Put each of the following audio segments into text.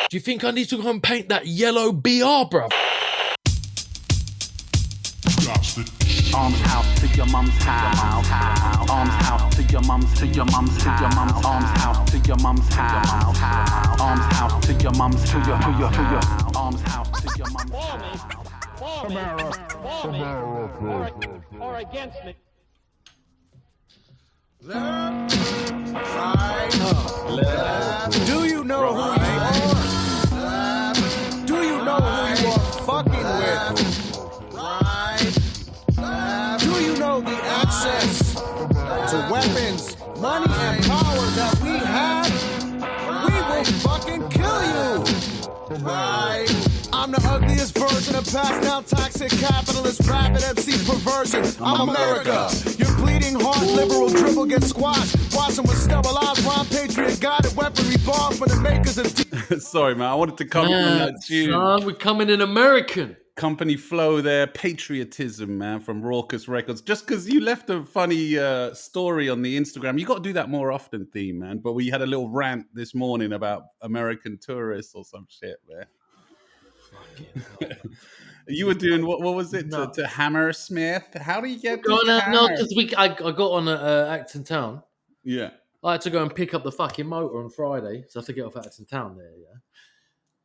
Do you think I need to go and paint that yellow BR, bruv? Arms house to your mum's house. Arms house to your mum's house. Arms house to your mum's house. Arms house to your mum's to your arms house to your mum's house. For me. Or against me. Do you know who you are? Do you know who you are fucking with? Do you know the access to weapons, money, and power that we have? We will fucking kill you! I'm the ugliest version of passed down toxic capitalist rapid MC perversion. I'm America. Your bleeding heart liberal dribble gets squashed. Watching with sterilized rhyme patriot guided weaponry bomb from the makers of Sorry, man. I wanted to come in on that tune. Son, we're coming in American. Company flow there, patriotism, man, from Raucous Records. Just because you left a funny story on the Instagram, you got to do that more often, Theme, man. But we had a little rant this morning about American tourists or some shit, man. You were doing what was it to Hammersmith? How do you get No, because I got on at Acton Town. Yeah, I had to go and pick up the fucking motor on Friday, so I have to get off at Acton Town there. Yeah.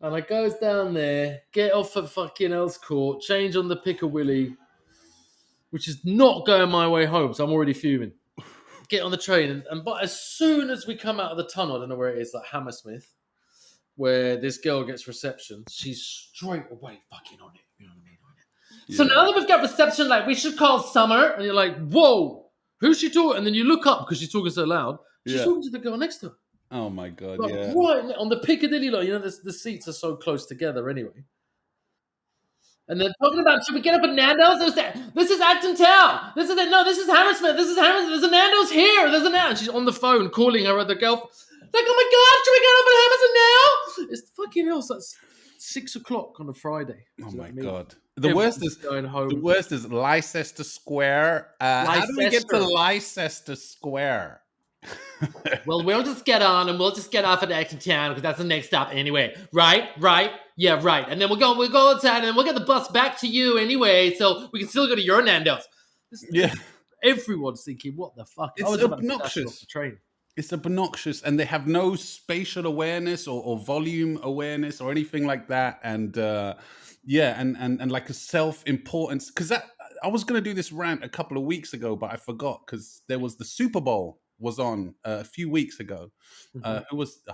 And I goes down there, get off at fucking Earls Court, change on the Piccadilly, which is not going my way home, so I'm already fuming. Get on the train, but as soon as we come out of the tunnel, I don't know where it is, like Hammersmith, where this girl gets reception, she's straight away fucking on it. You know what I mean? Yeah. So now that we've got reception, like, we should call Summer, and you're like, whoa, who's she talking? And then you look up because she's talking so loud. She's talking to the girl next to her. Oh my God, like, yeah. Right on the Piccadilly line, you know, the seats are so close together anyway. And they're talking about, should we get up at Nando's? This is Acton Town. This is Hammersmith. This is Hammersmith. There's a Nando's here. There's a Nando's. She's on the phone calling her other girl. Like, oh my God, should we get up at Hammersmith now? It's fucking hell. So it's 6 o'clock on a Friday. Oh my God. The worst is going home. The worst is Leicester Square. How do we get to Leicester Square? Well, we'll just get on and we'll just get off at Acton Town because that's the next stop anyway. Right? Yeah, right. And then we'll go outside and then we'll get the bus back to you anyway, so we can still go to your Nando's. Yeah. Everyone's thinking, what the fuck? It's obnoxious. The train. It's obnoxious, and they have no spatial awareness or volume awareness or anything like that. And and like a self-importance. Because I was going to do this rant a couple of weeks ago, but I forgot because there was the Super Bowl was on a few weeks ago. I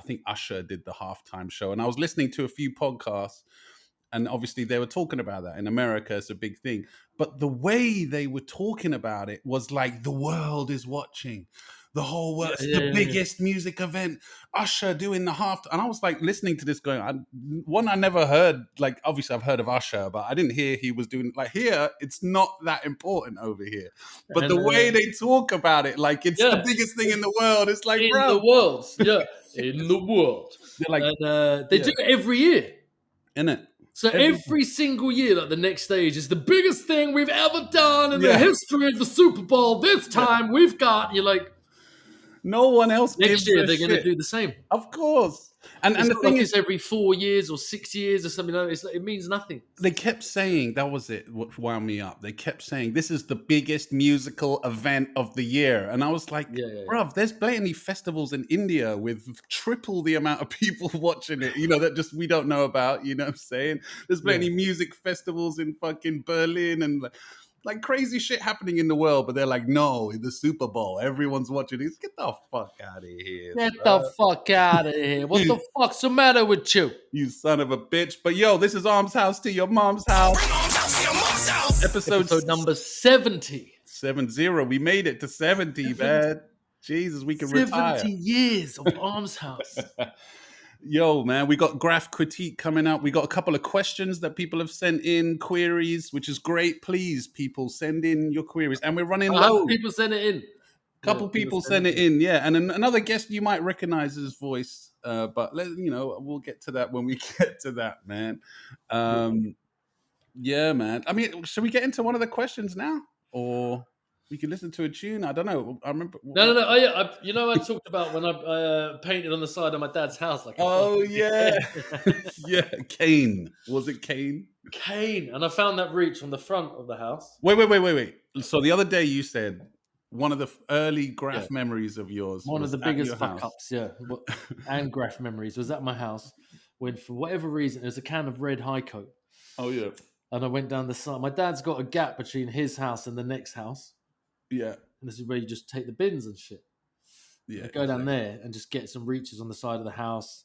think Usher did the halftime show, and I was listening to a few podcasts, and obviously they were talking about that in America. It's a big thing, but the way they were talking about it was like the world is watching. The whole world, the biggest music event, Usher doing the half. And I was like listening to this going, I never heard, like, obviously I've heard of Usher, but I didn't hear he was doing, like, here, it's not that important over here. But the way they talk about it, like, it's the biggest thing in the world. It's like, in bro. the world. Yeah, in the world. They're like, and, they do it every year. Innit? So every single year, like the next stage is the biggest thing we've ever done in the history of the Super Bowl. This time we've got, you're like, no one else. Next year they're going to do the same. Of course. And the thing is, every 4 years or 6 years or something like that. It means nothing. They kept saying, that was it, what wound me up. They kept saying, this is the biggest musical event of the year. And I was like, bruv, there's blatantly festivals in India with triple the amount of people watching it, you know, that just we don't know about, you know what I'm saying? There's blatantly music festivals in fucking Berlin and like crazy shit happening in the world, but they're like, no, in the Super Bowl, everyone's watching this. Get the fuck out of here. Get the fuck out of here. What the fuck's the matter with you? You son of a bitch. But yo, this is Arms House to Your Mom's House. Episode number 70. 70. We made it to 70, man. Jesus, we can retire. 70 years of Arms House. Yo, man, we got Graff Critique coming up. We got a couple of questions that people have sent in, queries, which is great. Please, people, send in your queries. And we're running low. People send it in. Couple people send it in, yeah. And another guest you might recognize his voice, but we'll get to that when we get to that, man. Yeah, man. I mean, should we get into one of the questions now, or We could listen to a tune. I don't know. I remember. No. I talked about when I painted on the side of my dad's house like a Oh fucking yeah, dickhead. yeah. Kane. Was it Kane? Cane, and I found that reach on the front of the house. Wait. So the other day you said one of the early Graff Yeah. memories of yours One of was the at biggest your fuck house. ups, yeah, and Graff memories was at my house when, for whatever reason, there's a can of red high coat, Oh yeah, and I went down the side. My dad's got a gap between his house and the next house, yeah, and this is where you just take the bins and shit. yeah. I go down there and just get some reaches on the side of the house.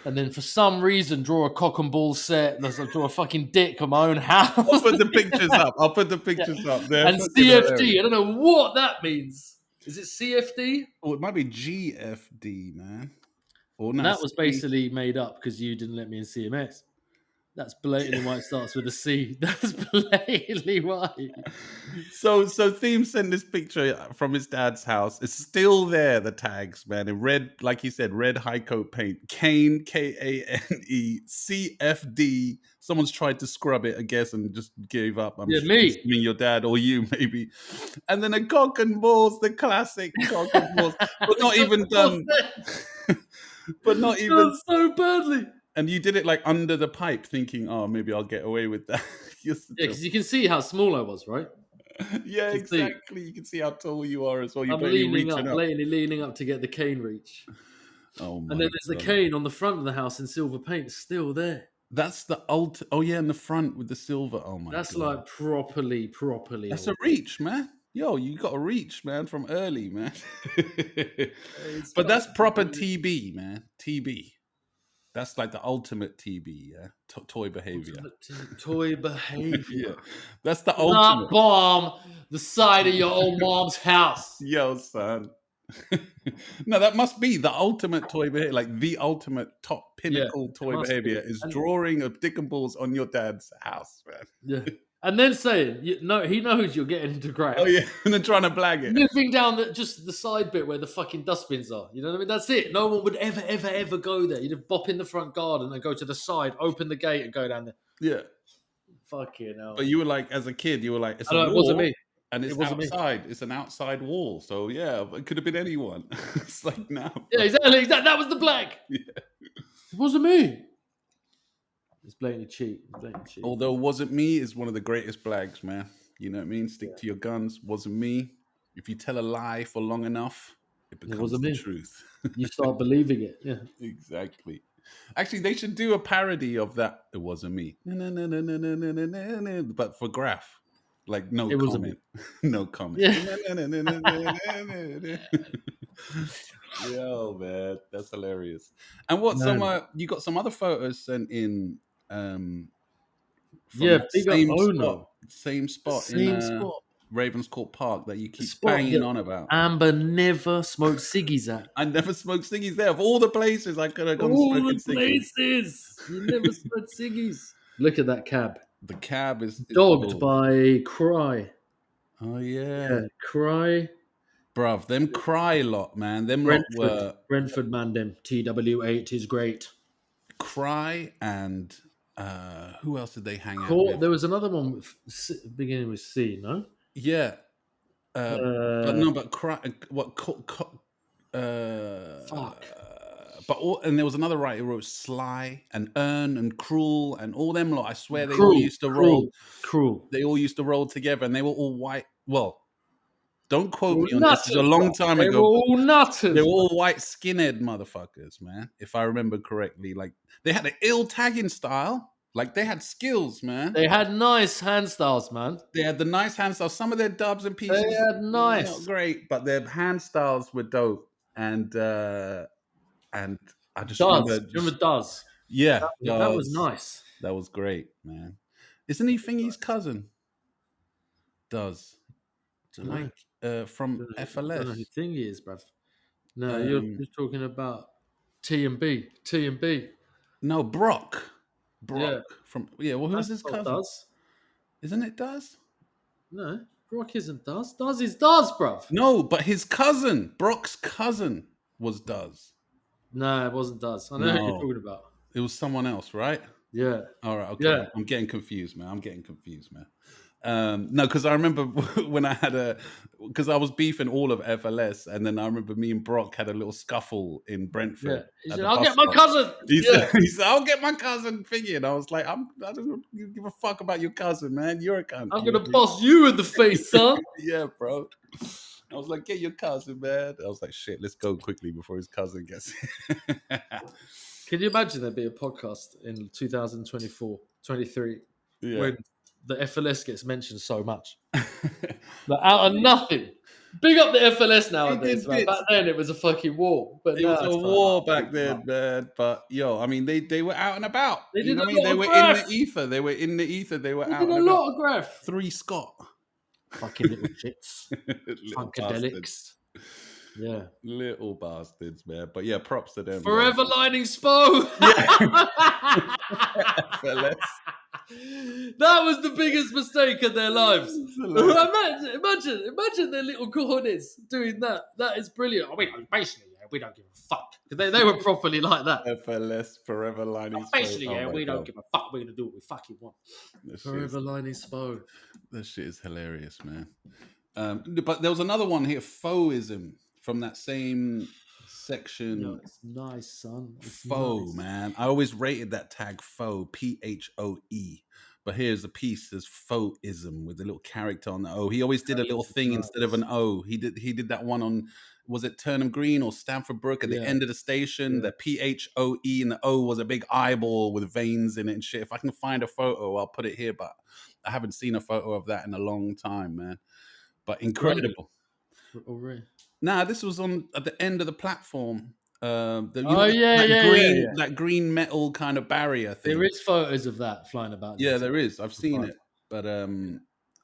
And then for some reason, draw a cock and ball set. And I draw a fucking dick on my own house. I'll put the pictures up. I'll put the pictures up. They're and fucking CFD. hilarious. I don't know what that means. Is it CFD? Oh, it might be GFD, man. Or no, And that was C- basically made up because you didn't let me in CMS. That's blatantly why it starts with a C. That's blatantly why. So Theme sent this picture from his dad's house. It's still there, the tags, man. In red, like he said, red high coat paint. Kane, Kane, CFD. Someone's tried to scrub it, I guess, and just gave up. I'm Yeah, sure. me. Assuming your dad or you, maybe. And then a cock and balls, the classic cock and balls. But not even done. But not even. Done so badly. And you did it like under the pipe, thinking, "Oh, maybe I'll get away with that." Yeah, because you can see how small I was, right? Yeah, can see. exactly. You can see how tall you are as well. You're I'm leaning reaching up, blatantly leaning up to get the cane reach. Oh my And then there's the God. cane on the front of the house in silver paint, still there. That's the Oh yeah, in the front with the silver. Oh my That's God. like properly. That's a old. reach, man. Yo, you got a reach, man, from early, man. It's But that's fucking proper brilliant. TB, man. TB. That's like the ultimate TB, yeah. Toy behavior. Toy behavior. Yeah. That's the Not ultimate. bomb the side of your old mom's house. Yo, son. No, that must be the ultimate toy behavior, like the ultimate top pinnacle toy must be. behavior is And- drawing of dick and balls on your dad's house, man. Yeah. And then saying, he knows you're getting into Graff. Oh yeah, and then trying to blag it. Moving down just the side bit where the fucking dustbins are. You know what I mean? That's it. No one would ever go there. You'd have bop in the front garden and go to the side, open the gate and go down there. Yeah, Fucking hell. but you were like, as a kid, you were like, it's I know, a it wall, wasn't me. and it's It wasn't me. outside. It's an outside wall, so yeah, it could have been anyone. It's like now. Yeah, exactly. That was the black. Yeah. It wasn't me. It's blatantly cheap. Although wasn't me is one of the greatest blags, man. You know what I mean? Stick to your guns. Wasn't me. If you tell a lie for long enough, it becomes wasn't the me. truth. You start believing it. Yeah. Exactly. Actually, they should do a parody of that. It wasn't me. But for Graff. Like no It wasn't comment. No comment. Yeah. Yo, man, that's hilarious. And what you got some other photos sent in from that big up Ono. same spot Same in spot. Ravenscourt Park that you keep Spot banging that on about. Amber never smoked ciggies at. I never smoked ciggies there. Of all the places I could have gone All smoking the ciggies. places. You never smoked ciggies. Look at that cab. The cab is Dogged cool. by Cry. Oh yeah. Cry. Bruv, them Cry lot, man. Them lot were Brentford man, them. TW8 is great. Cry and who else did they hang out with? There was another one beginning with C, no? Yeah. But Cry. Fuck. And there was another writer who wrote Sly and Earn and Cruel and all them lot. I swear they all used to roll. Cruel. They all used to roll together, and they were all white. Well, don't quote me on Nutters, this. It's a long time they ago. were all nutters. They were all white skinhead motherfuckers, man. If I remember correctly, like they had an ill tagging style. Like they had skills, man. They had nice hand styles, man. They had the nice hand styles. Some of their dubs and pieces, They had nice. not great, but their hand styles were dope. And I just remember, Does. yeah, That was nice. That was great, man. Isn't he Thingy's cousin? Does Dunno. from I don't know who FLS? thing is, bruv. No, you're talking about T&B. T&B. No, Brock. Yeah. From well, who's his cousin? Does. Isn't it Does? No, Brock isn't Does. Does is Does, bruv. No, but his cousin, Brock's cousin, was Does. No, it wasn't Does. I know who you're talking about. It was someone else, right? Yeah. All right, okay. Yeah. I'm getting confused, man. No, because I remember when I had because I was beefing all of FLS, and then I remember me and Brock had a little scuffle in Brentford. Yeah. He at said, the I'll bus get my stop. cousin. He Yeah. said, I'll get my cousin thingy. And I was like, I don't give a fuck about your cousin, man. You're a cunt. I'm You know going what to I mean? boss you in the face, son. Yeah, bro. I was like, get your cousin, man. I was like, shit, let's go quickly before his cousin gets Can you imagine there be a podcast in 2024, 23, Yeah. when the FLS gets mentioned so much? Like, out of nothing. Big up the FLS nowadays, did man. bits. Back then it was a fucking war. But It now was a it's like, war back then, man. But yo, I mean, they were out and about. They You did know what I a mean? lot They of were in the graff. ether. They were in the ether. They were They out did a and about. lot of graff. 3 Scott. Fucking little shits. Little bastards. Funkadelics. Yeah. Little bastards, man. But yeah, props to them. Forever lining Spo. FLS. That was the biggest mistake of their lives. Imagine their little cornets doing that. That is brilliant. I mean, basically, yeah, we don't give a fuck. They were properly like that. FLS, forever lining. Basically, yeah, Oh my we don't God. give a fuck. We're gonna do what we fucking want. Forever lining Spo. That shit is hilarious, man. But there was another one here, fauxism, from that same section. Yo, it's nice, son. It's Faux, nice. man. I always rated that tag faux, PHOE. But here's a piece, there's fauxism with a little character on the O. He always did a little thing instead of an O. He did that one on, was it Turnham Green or Stamford Brook at the end of the station? The PHOE and the O was a big eyeball with veins in it and shit. If I can find a photo, I'll put it here. But I haven't seen a photo of that in a long time, man. But incredible. Nah, this was on at the end of the platform. That green metal kind of barrier thing. There is photos of that flying about. Yeah, there is. I've seen it, but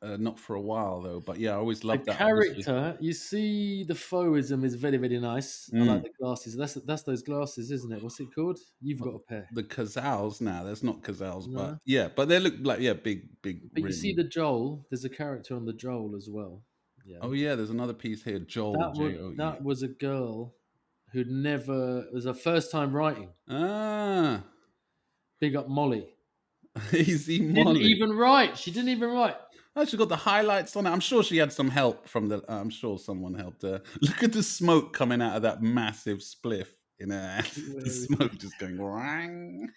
not for a while though. But yeah, I always loved that. Character, obviously. you see, the fauxism is very, very nice. I like the glasses. That's those glasses, isn't it? What's it called? You've got a pair. The Cazals. Nah, that's not Cazals, but yeah, but they look like big. But you see the Joel. There's a character on the Joel as well. Yeah. Oh yeah, there's another piece here. Joel. That was a girl who'd never. It was her first time writing. Ah. Big up Molly. Easy Molly. Didn't even write. She didn't even write. Oh, she got the highlights on it. I'm sure she had some help from the. I'm sure someone helped her. Look at the smoke coming out of that massive spliff in her ass. The smoke just going. Rang.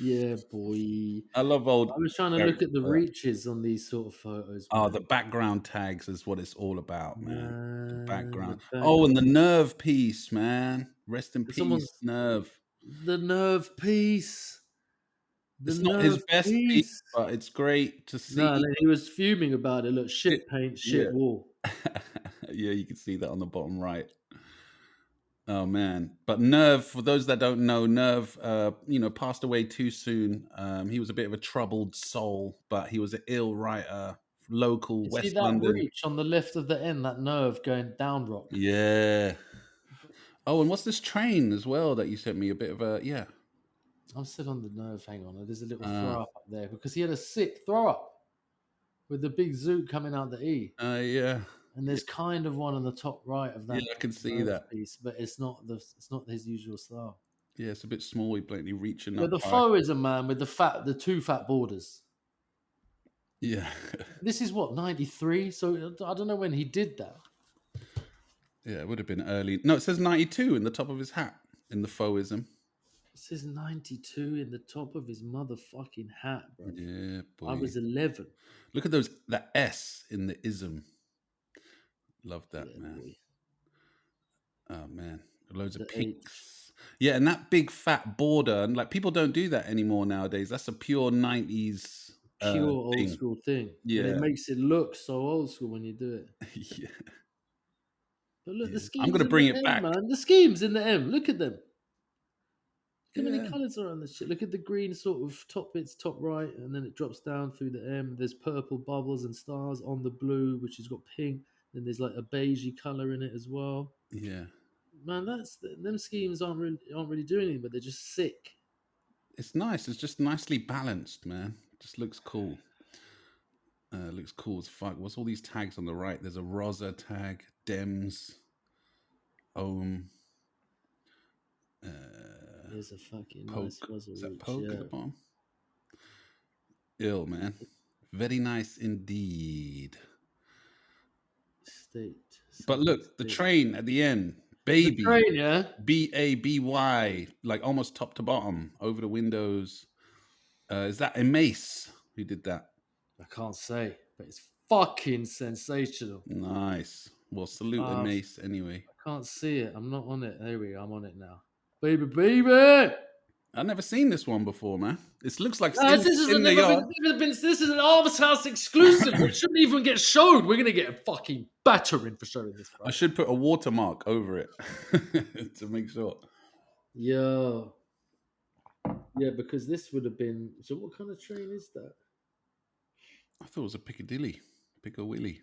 Yeah, boy. I love old. I was trying to look at the reaches on these sort of photos. Oh, the background tags is what it's all about, man. The background. Oh, and the nerve piece, man. Rest in peace, Nerve. The nerve piece. It's not his best piece, but it's great to see. No, he was fuming about it. Look, shit paint, shit wall. Yeah, you can see that on the bottom right. Oh man! But Nerve, for those that don't know, Nerve, passed away too soon. He was a bit of a troubled soul, but he was an ill writer, local West London. Reach on the left of the end, that nerve going down rock. Yeah. Oh, and what's this train as well that you sent me? A bit of a I'm still on the nerve. Hang on, there's a little throw up there because he had a sick throw up with the big zoot coming out the E. Yeah. And there's kind of one on the top right of that. Yeah, I can see that piece, but it's not his usual style. Yeah, it's a bit small. He blatantly reaching up. But the fauxism, man, with the two fat borders. Yeah. This is what, 93? So I don't know when he did that. Yeah, it would have been early. No, it says 92 in the top of his hat in the fauxism. It says 92 in the top of his motherfucking hat, bro. Yeah, boy. I was 11. Look at that S in the ism. Love that, man. Boy. Oh, man. Loads of pinks. Yeah, and that big fat border. And like, people don't do that anymore nowadays. That's a pure 90s pure old school thing. Yeah. And it makes it look so old school when you do it. Yeah. But look, the schemes. I'm going to bring it back. Man. The schemes in the M. Look at them. Look how many colours are on this shit. Look at the green sort of top right, and then it drops down through the M. There's purple bubbles and stars on the blue, which has got pink. Then there's like a beigey colour in it as well. Yeah. Man, them schemes aren't really doing anything, but they're just sick. It's nice. It's just nicely balanced, man. Just looks cool. Looks cool as fuck. What's all these tags on the right? There's a Rosa tag, Dems, Ohm. There's a fucking Poke. nice Rosa. Is that Poke at the bottom? Ill, man. Very nice indeed. State. But look, the State. train at the end, The baby. train, yeah. BABY, like almost top to bottom, over the windows. Is that a Mace who did that? I can't say, but it's fucking sensational. Nice. Well, salute a Mace anyway. I can't see it. I'm not on it. There we go. I'm on it now. Baby, baby. I've never seen this one before, man. This looks like This is an Arms House exclusive. It shouldn't even get showed. We're gonna get a fucking battering for showing this. Bro. I should put a watermark over it to make sure. Yeah, because this would have been. So, what kind of train is that? I thought it was a Piccadilly, Piccawilly.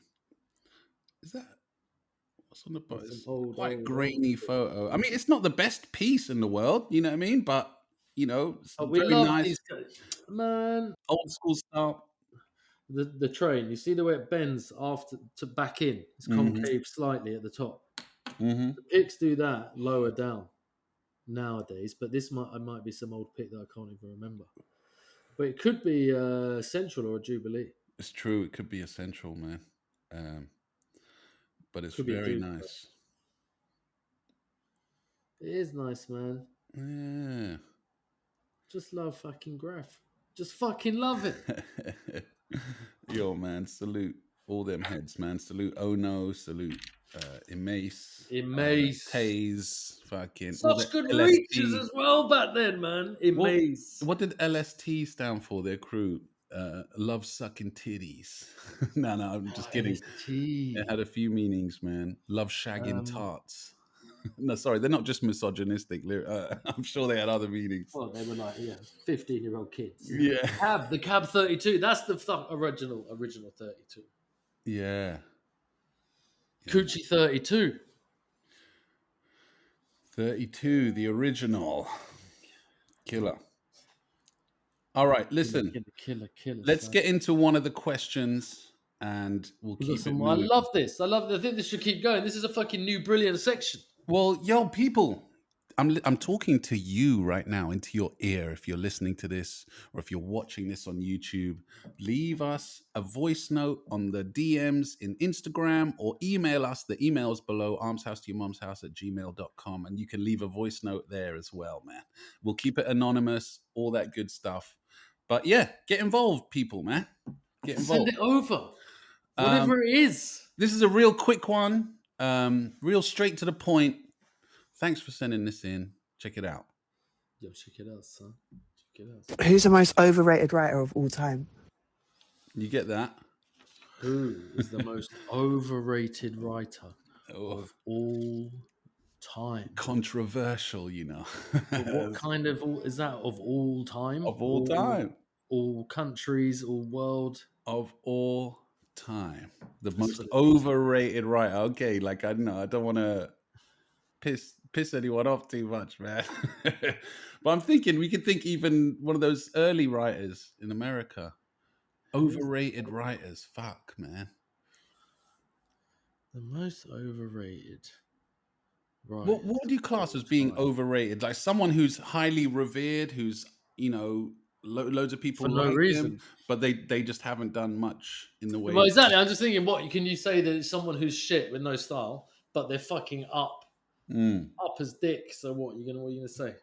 Is that what's on the bottom? It's quite grainy photo. I mean, it's not the best piece in the world, you know what I mean? But you know, it's we very love nice, these guys. Man. Old school style. The train, you see the way it bends after to back in. It's concave slightly at the top. The pics do that lower down nowadays, but this might be some old pic that I can't even remember. But it could be a Central or a Jubilee. It's true. It could be a Central, man. But it's very nice. It is nice, man. Yeah. Just love fucking Graff. Just fucking love it. Yo, man, salute all them heads, man. Salute Oh No, salute Mace, Taze, fucking such good reaches as well back then, man. Mace. What did LST stand for? Their crew, love sucking titties. No, I'm just kidding. LST. It had a few meanings, man. Love shagging tarts. No, sorry, they're not just misogynistic. I'm sure they had other meanings. Well, they were like, 15-year-old kids. Yeah. The Cab 32. That's the original 32. Yeah. Coochie 32. 32, the original. Killer. All right, listen. Killer. Let's get into one of the questions and we'll keep it moving. I love this. I think this should keep going. This is a fucking new brilliant section. Well, yo, people, I'm talking to you right now into your ear. If you're listening to this or if you're watching this on YouTube, leave us a voice note on the DMs in Instagram or email us. The email's below, armshousetoyourmumshouse@gmail.com, and you can leave a voice note there as well, man. We'll keep it anonymous, all that good stuff. But yeah, get involved, people, man. Get involved. Send it over. Whatever it is. This is a real quick one. Real straight to the point. Thanks for sending this in. Check it out. Yo, check it out, son. Check it out. Who's the most overrated writer of all time? You get that? Who is the most overrated writer of all time? Controversial, you know. What kind of is that of all time? Of all time. All countries, all world. Of all time. The most overrated writer. Okay, like I don't want to piss anyone off too much, man. But I'm thinking we could think even one of those early writers in America. Overrated writers. Fuck, man. The most overrated. Right. What do you class as being overrated? Like someone who's highly revered, who's, you know, loads of people for no like reason, him, but they just haven't done much in the way. Well, exactly. I'm just thinking, what can you say that it's someone who's shit with no style, but they're fucking up as dick? So what are you gonna say?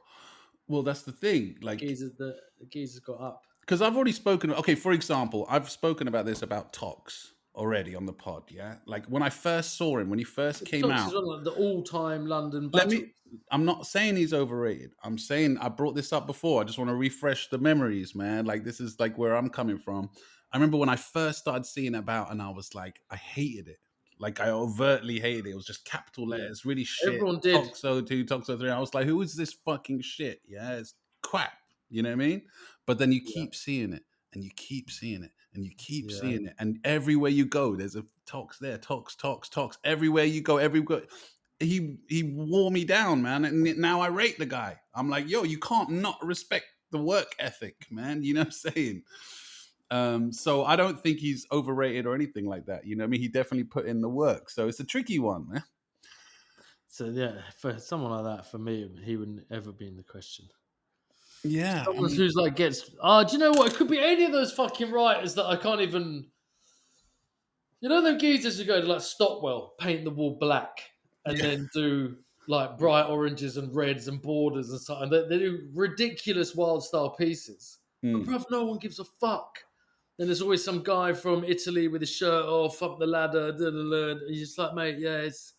Well, that's the thing. Like the geezer's got up. Because I've already spoken. Okay, for example, I've spoken about this about Tox already on the pod. Yeah, like when I first saw him when he first came Tox out. is on the all-time London battle. I'm not saying he's overrated. I'm saying I brought this up before. I just want to refresh the memories, man. Like this is like where I'm coming from. I remember when I first started seeing about, and I was like, I hated it. Like I overtly hated it. It was just capital letters, really shit. Everyone did. Toxo 2, Toxo 3. I was like, who is this fucking shit? Yeah, it's crap. You know what I mean? But then you keep seeing it, and you keep seeing it, and you keep seeing it, and everywhere you go, there's a Tox there, Tox. Everywhere you go, he wore me down, man, and now I rate the guy. I'm like, yo, you can't not respect the work ethic, man. You know what I'm saying? So I don't think he's overrated or anything like that. You know what I mean? He definitely put in the work. So it's a tricky one, man. So yeah, for someone like that, for me, he wouldn't ever be in the question. Yeah, I Someone mean, who's like gets. Do you know what? It could be any of those fucking writers that I can't even. You know, them geezers who go to like Stockwell, paint the wall black, and yeah. then do like bright oranges and reds and borders and stuff. And they do ridiculous wild style pieces. But Mm. bruv, no one gives a fuck. Then there's always some guy from Italy with his shirt off, up the ladder. And you're just like, mate, yeah, it's.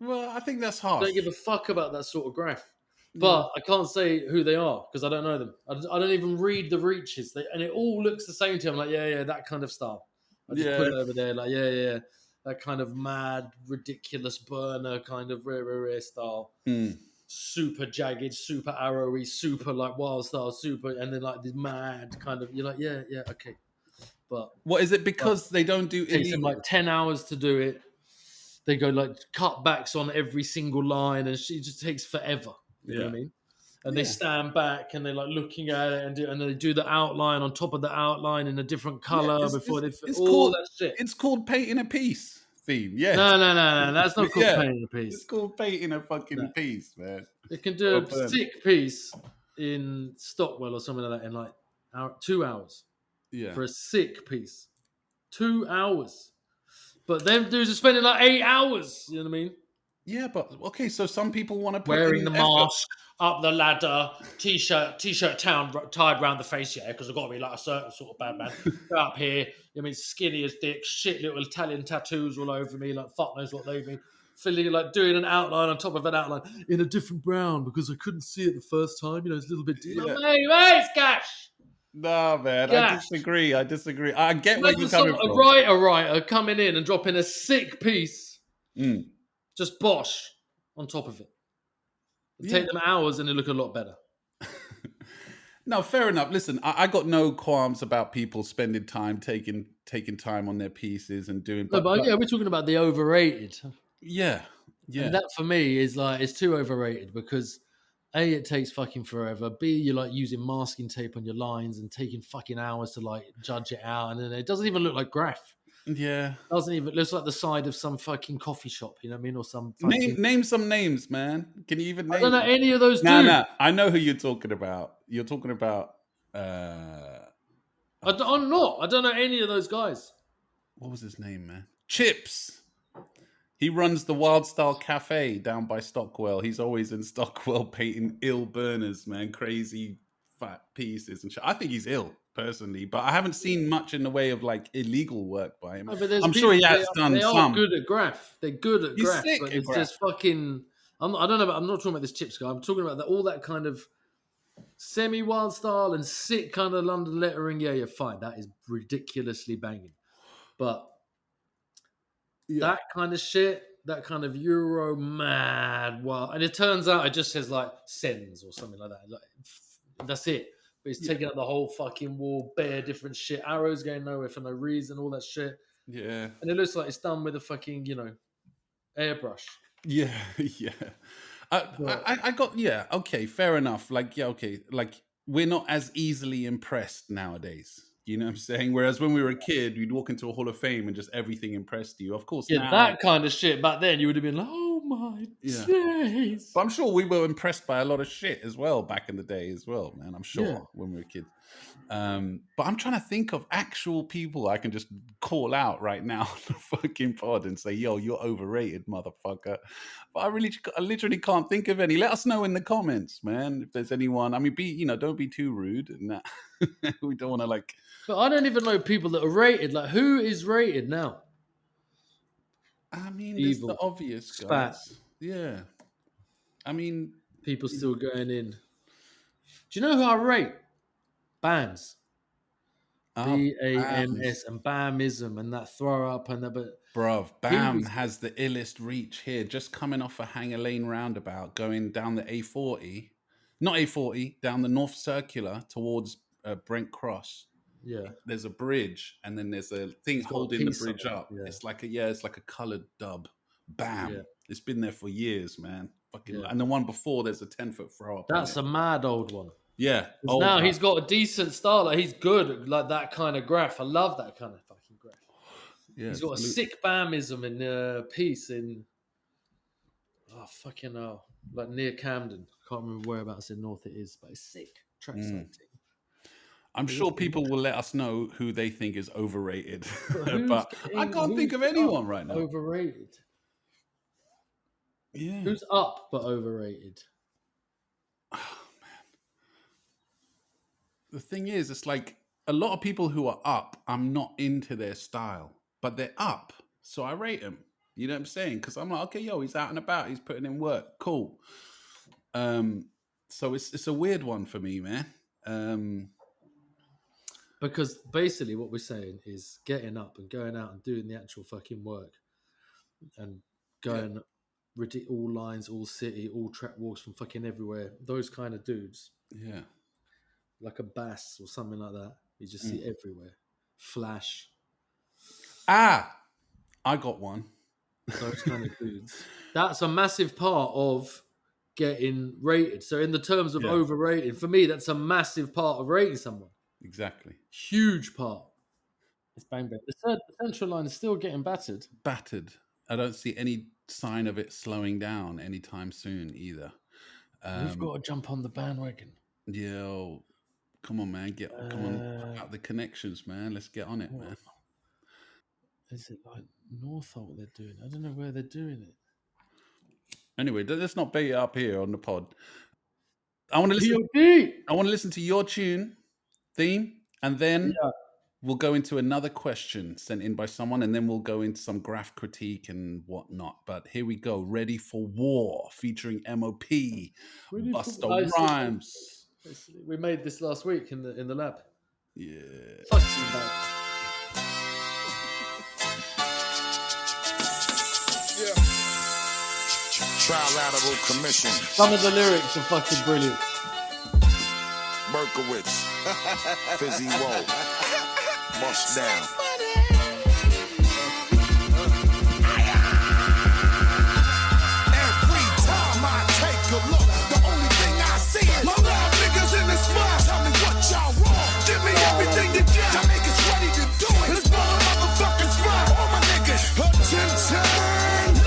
Well, I think that's I harsh. don't give a fuck about that sort of graph. Yeah. But I can't say who they are because I don't know them. I don't even read the reaches. And it all looks the same to me. I'm like, yeah, that kind of style. I just put Yeah. it over there, like, yeah. That kind of mad, ridiculous burner kind of rare style. Mm. Super jagged, super arrowy, super like wild style, super, and then like this mad kind of, you're like, yeah, okay. But What is it? Because they don't do it takes them illegal. like 10 hours to do it. They go like cutbacks on every single line, and it just takes forever. You know what I mean? And they Yeah. stand back and they're like looking at it, and they do the outline on top of the outline in a different color before they fit all that shit. It's called painting a piece theme. Yeah. No. That's not called Yeah. painting a It's piece. called painting a fucking No. piece, man. They can do Well a done. sick piece in Stockwell or something like that in like 2 hours Yeah. for a sick piece. 2 hours. But them dudes are spending like 8 hours. You know what I mean? Yeah, but okay, so some people want to put Wearing in the effort. mask, up the ladder, t-shirt tied around the face, yeah, because I've got to be like a certain sort of bad man. Go up here, I mean, skinny as dick, shit little Italian tattoos all over me, like fuck knows what they mean. Feeling like doing an outline on top of an outline in a different brown because I couldn't see it the first time. You know, it's a little bit deep. Yeah. Mate, Gash! Nah, man, Yeah. I disagree. I get where Imagine you're coming a from. writer coming in and dropping a sick piece, Mm. just bosh on top of it. It'd Yeah. take them hours and it look a lot better. No, fair enough. Listen, I got no qualms about people spending time taking time on their pieces and doing. No, but yeah, we're talking about the overrated. Yeah. And that for me is like, it's too overrated because A, it takes fucking forever. B, you're like using masking tape on your lines and taking fucking hours to like judge it out. And then it doesn't even look like Graff. Yeah. It doesn't even, it looks like the side of some fucking coffee shop, you know what I mean? Or some fucking. Name some names, man. Can you even name? I don't know any of those Nah, dudes. nah. I know who you're talking about. You're talking about. I'm not. I don't know any of those guys. What was his name, man? Chips. He runs the Wild Style Cafe down by Stockwell. He's always in Stockwell painting ill burners, man. Crazy fat pieces and shit. I think he's ill, personally, but I haven't seen much in the way of like illegal work by him. No, but there's I'm sure he people- has done They some. are good at Graff. They're good at He's Graff, sick but at it's Graff. just fucking. I'm not talking about this Chips guy. I'm talking about all that kind of semi-wild style and sick kind of London lettering. Yeah, you're fine. That is ridiculously banging. But that kind of shit, that kind of Euro mad, and it turns out it just says like sends or something like that. Like, that's it. But it's taking up the whole fucking wall, bare different shit, arrows going nowhere for no reason, all that shit. Yeah. And it looks like it's done with a fucking, airbrush. Yeah, yeah. I got, yeah, okay, fair enough. Like, yeah, okay. Like, we're not as easily impressed nowadays. You know what I'm saying? Whereas when we were a kid, we'd walk into a Hall of Fame and just everything impressed you. Of course, Yeah, now, that kind of shit. Back then, you would have been like, oh my days. But I'm sure we were impressed by a lot of shit as well back in the day as well, man. I'm sure Yeah. when we were kids. But I'm trying to think of actual people I can just call out right now on the fucking pod and say, yo, you're overrated, motherfucker. But I literally can't think of any. Let us know in the comments, man, if there's anyone. I mean, don't be too rude and that. We don't want to like. But I don't even know people that are rated. Like, who is rated now? I mean, Evil. there's the obvious guys. Spat. Yeah. I mean, People still going in. Do you know who I rate? Bams. BAMS and Bamism and that throw up and that. But bruv, Bam has the illest reach here. Just coming off a Hanger Lane roundabout, going down the A40, not A40, down the North Circular towards Brent Cross. Yeah, there's a bridge, and then there's a thing holding the bridge up. Yeah. It's like a coloured dub. Bam! Yeah. It's been there for years, man. Fucking, Yeah. and the one before, there's a 10-foot throw up. That's a mad old one. Yeah. Now he's got a decent style. Like, he's good at like that kind of graph. I love that kind of fucking graph. Yeah, he's got a sick Bamism in piece in. Oh fucking hell! Like near Camden. Can't remember whereabouts in North it is, but it's sick. trackside team. I'm sure people will let us know who they think is overrated, But I can't think of anyone right now. Overrated. Yeah. Who's up but overrated? Oh, man. The thing is, it's like a lot of people who are up, I'm not into their style, but they're up, so I rate them. You know what I'm saying? Because I'm like, okay, yo, he's out and about, he's putting in work, cool. So it's a weird one for me, man. Because basically what we're saying is getting up and going out and doing the actual fucking work and going all lines, all city, all track walks from fucking everywhere. Those kind of dudes. Yeah. Like a Bass or something like that. You just see everywhere. Flash. I got one. Those kind of dudes. That's a massive part of getting rated. So in the terms of overrated, for me, that's a massive part of rating someone. Exactly. Huge part. It's bang bang. The central line is still getting battered. Battered. I don't see any sign of it slowing down anytime soon either. We've got to jump on the bandwagon. Yeah, come on, man. Come on, put out the connections, man. Let's get on it, man. Is it like Northolt they're doing? I don't know where they're doing it. Anyway, let's not bait it up here on the pod. I want to listen to your tune theme, and then we'll go into another question sent in by someone, and then we'll go into some Graff Critique and whatnot. But here we go. Ready for War, featuring M.O.P, Busta Rhymes. We made this last week in the lab. Yeah. Fucking bad. Trilateral Commission. Some of the lyrics are fucking brilliant. Berkowitz. Fizzy Woe. Bust down. Every time I take a look, the only thing I see is my loud niggas in the spot. Tell me what y'all want. Give me everything you got. Y'all niggas ready to do it. Let's blow the motherfucking spot. All my niggas. Attention.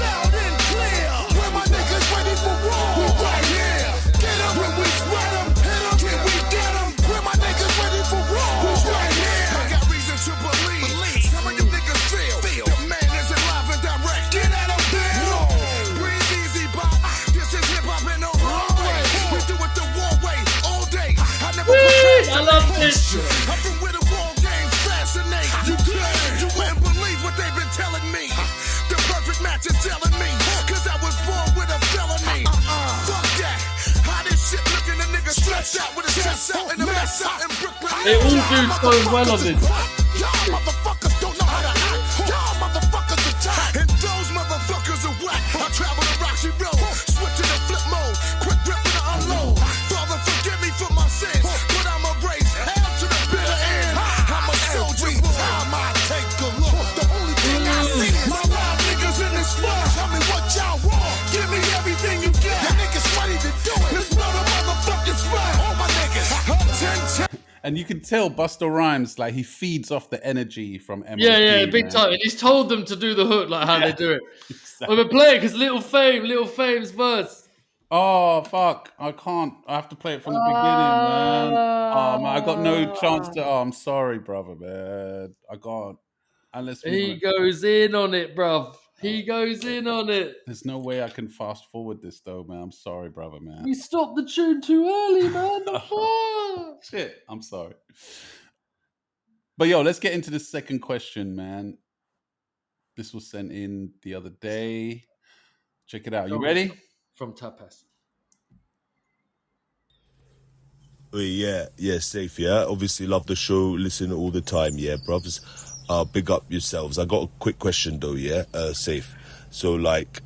Loud and clear. Where my niggas ready for war? We right here. Get them when we spread them. Hit them when we get them. Where my niggas ready for war? We right here. I got reason to believe. Some of you niggas feel. The man is alive and direct. Get at him, Bill. Breathe easy, Bob. This is hip hop in the wrong way. We do it the war way all day. I never I love this. I'm from where the war games fascinate. You wouldn't believe what they've been telling me. The perfect match is telling me. Cause I was born with a felony. Fuck that. How this shit looking, a nigga stretched out with his chest out in the mess out in Brooklyn. They all do so well on this. Y'all motherfuckers don't know how to act. Y'all motherfuckers attack. And those motherfuckers are whack. I travel the Roxy Road. Switch to the flip mode. Quick grip and unload. Father, forgive me for my sins. But I'ma raise hell to the bitter end. I'm a soldier. Every time I take a look, the only thing I see is my wild niggas in the spot. Tell me what y'all want. Give me everything you got. Y'all niggas ready to do it. Let's blow the motherfucking spot. All my niggas. Attention. And you can tell Busta Rhymes, like, he feeds off the energy from M.O.P. Yeah, big man. time. And he's told them to do the hook like how they do it. Exactly. We're playing because Little Fame's verse. Oh, fuck. I can't. I have to play it from the beginning, man. Oh, man, I got no chance to. Oh, I'm sorry, brother, man. I can't. Unless He goes in on it, bruv. He goes in on it. There's no way I can fast forward this, though, man. I'm sorry, brother, man. We stopped the tune too early, man. The fuck? Shit, I'm sorry. But yo, let's get into the second question, man. This was sent in the other day. Check it out. You ready? From Tapas. Yeah, safe, yeah. Obviously love the show, listen all the time, yeah, brothers. Big up yourselves. I got a quick question though, yeah, safe. So like,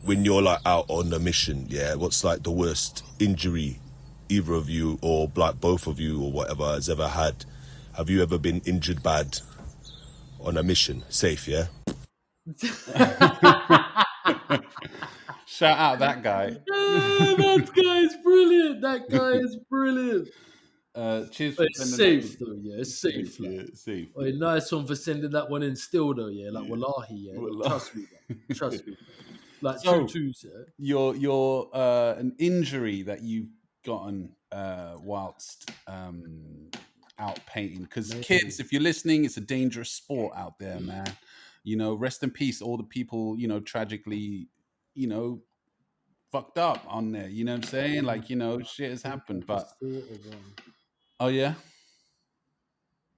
when you're like out on a mission, yeah, what's like the worst injury either of you or like both of you or whatever has ever had? Have you ever been injured bad on a mission? Safe, yeah? Shout out that guy. That guy is brilliant. That guy is brilliant. Cheers but for it's sending safe that. though, yeah. It's safe. Yeah, Like. safe. Oh, nice one for sending that one in still though, yeah. Like wallahi, yeah. Wallahi. Trust me, man. Trust me. Like So, twos, yeah. Your an injury that you've gotten whilst out painting. Because kids, if you're listening, it's a dangerous sport out there, man. You know, rest in peace, all the people, you know, tragically, you know, fucked up on there. You know what I'm saying? Like, you know, shit has happened. But oh yeah,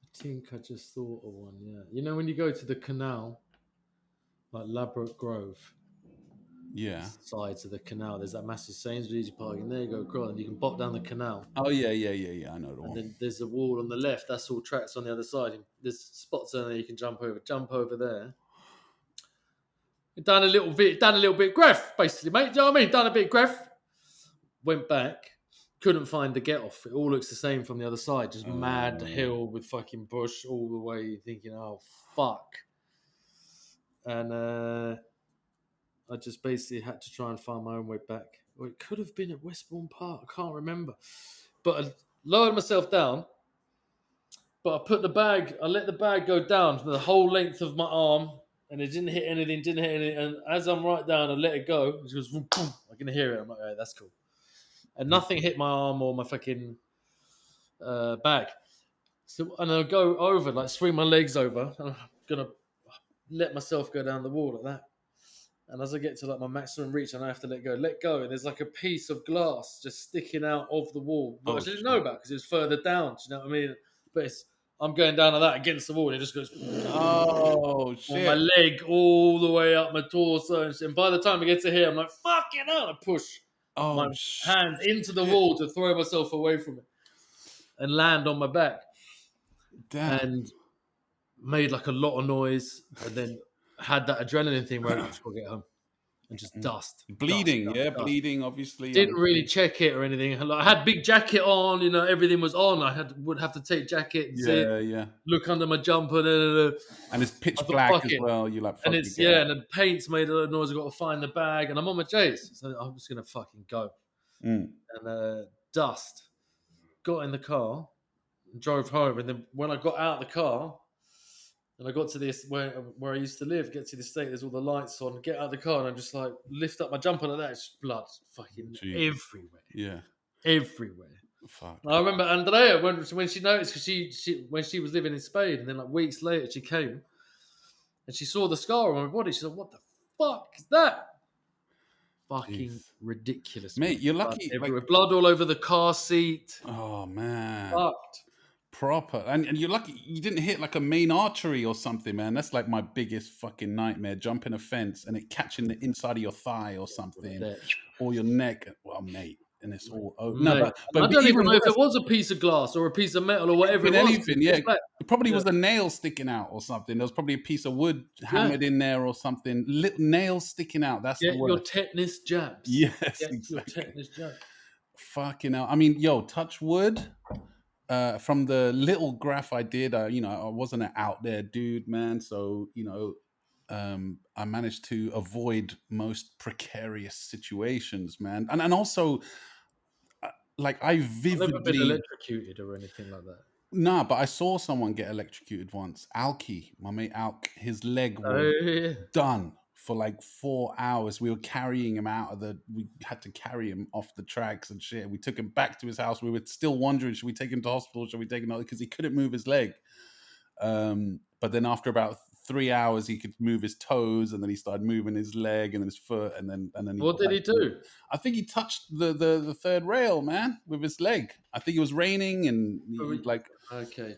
I think I just thought of one. Yeah, you know when you go to the canal, like Ladbroke Grove. yeah. Sides of the canal, there's that massive Sainsbury's park, and there you go across, and you can bop down the canal. Oh yeah. I know the one. And then there's a wall on the left. That's all tracks on the other side. And there's spots on there you can jump over. Jump over there. Done a little bit Graff, basically, mate. Do you know what I mean? Done a bit Graff. Went back. Couldn't find the get off. It all looks the same from the other side. Just mad hill with fucking bush all the way. Thinking, oh fuck. And I just basically had to try and find my own way back. Or it could have been at Westbourne Park. I can't remember. But I lowered myself down. But I let the bag go down for the whole length of my arm. And it didn't hit anything. And as I'm right down, I let it go. It goes, boom, boom. I can hear it. I'm like, all right, that's cool. And nothing hit my arm or my fucking bag. So, and I'll go over, like swing my legs over. And I'm going to let myself go down the wall like that. And as I get to like my maximum reach, and I have to let go, and there's like a piece of glass just sticking out of the wall, which I didn't know about because it was further down. Do you know what I mean? But I'm going down like that against the wall, and it just goes. Oh shit! On my leg all the way up my torso, and by the time I get to here, I'm like, "Fucking hell!" I push my hands into the wall to throw myself away from it, and land on my back. Damn. And made like a lot of noise, and then had that adrenaline thing where I just got to get home and just dust. Bleeding, dust. bleeding, obviously. Didn't really check it or anything. Like, I had big jacket on, you know, everything was on. Would have to take jacket and sit, look under my jumper. And it's pitch black as well. You like, and it's, and the paint's made a lot of noise. I've got to find the bag, and I'm on my J's. So I'm just going to fucking go. And dust. Got in the car, and drove home. And then when I got out of the car, and I got to this where I used to live, get to the estate, there's all the lights on, get out of the car, and I'm just like, lift up my jumper like that, it's blood fucking everywhere. Yeah. Everywhere. Fuck. I remember Andrea, when she noticed, because she when she was living in Spain, and then like weeks later she came, and she saw the scar on my body, she said, what the fuck is that? Fucking ridiculous. Mate, you're lucky. Like, blood all over the car seat. Oh, man. Fucked. Proper. And you're lucky you didn't hit like a main artery or something, man. That's like my biggest fucking nightmare. Jumping a fence and it catching the inside of your thigh or something. Or your neck. Well, mate. And it's all over. No, but I don't even know if it was a piece of glass or a piece of metal or whatever it was. Anything, yeah. It probably was a nail sticking out or something. There was probably a piece of wood hammered in there or something. Little nails sticking out. That's the word. Your tetanus jabs. Yes, exactly. Your tetanus jabs. Fucking hell. I mean, yo, touch wood. From the little Graff I did, I wasn't an out there dude, man. So, I managed to avoid most precarious situations, man. And also, like, I vividly... I've never been electrocuted or anything like that. Nah, but I saw someone get electrocuted once. Alki, my mate Alk, his leg was done for like 4 hours. We were carrying him we had to carry him off the tracks and shit. We took him back to his house. We were still wondering, should we take him to hospital? Should we take him out? Because he couldn't move his leg. But then after about 3 hours, he could move his toes, and then he started moving his leg and then his foot, and then what did he do? I think he touched the third rail, man, with his leg. I think it was raining, and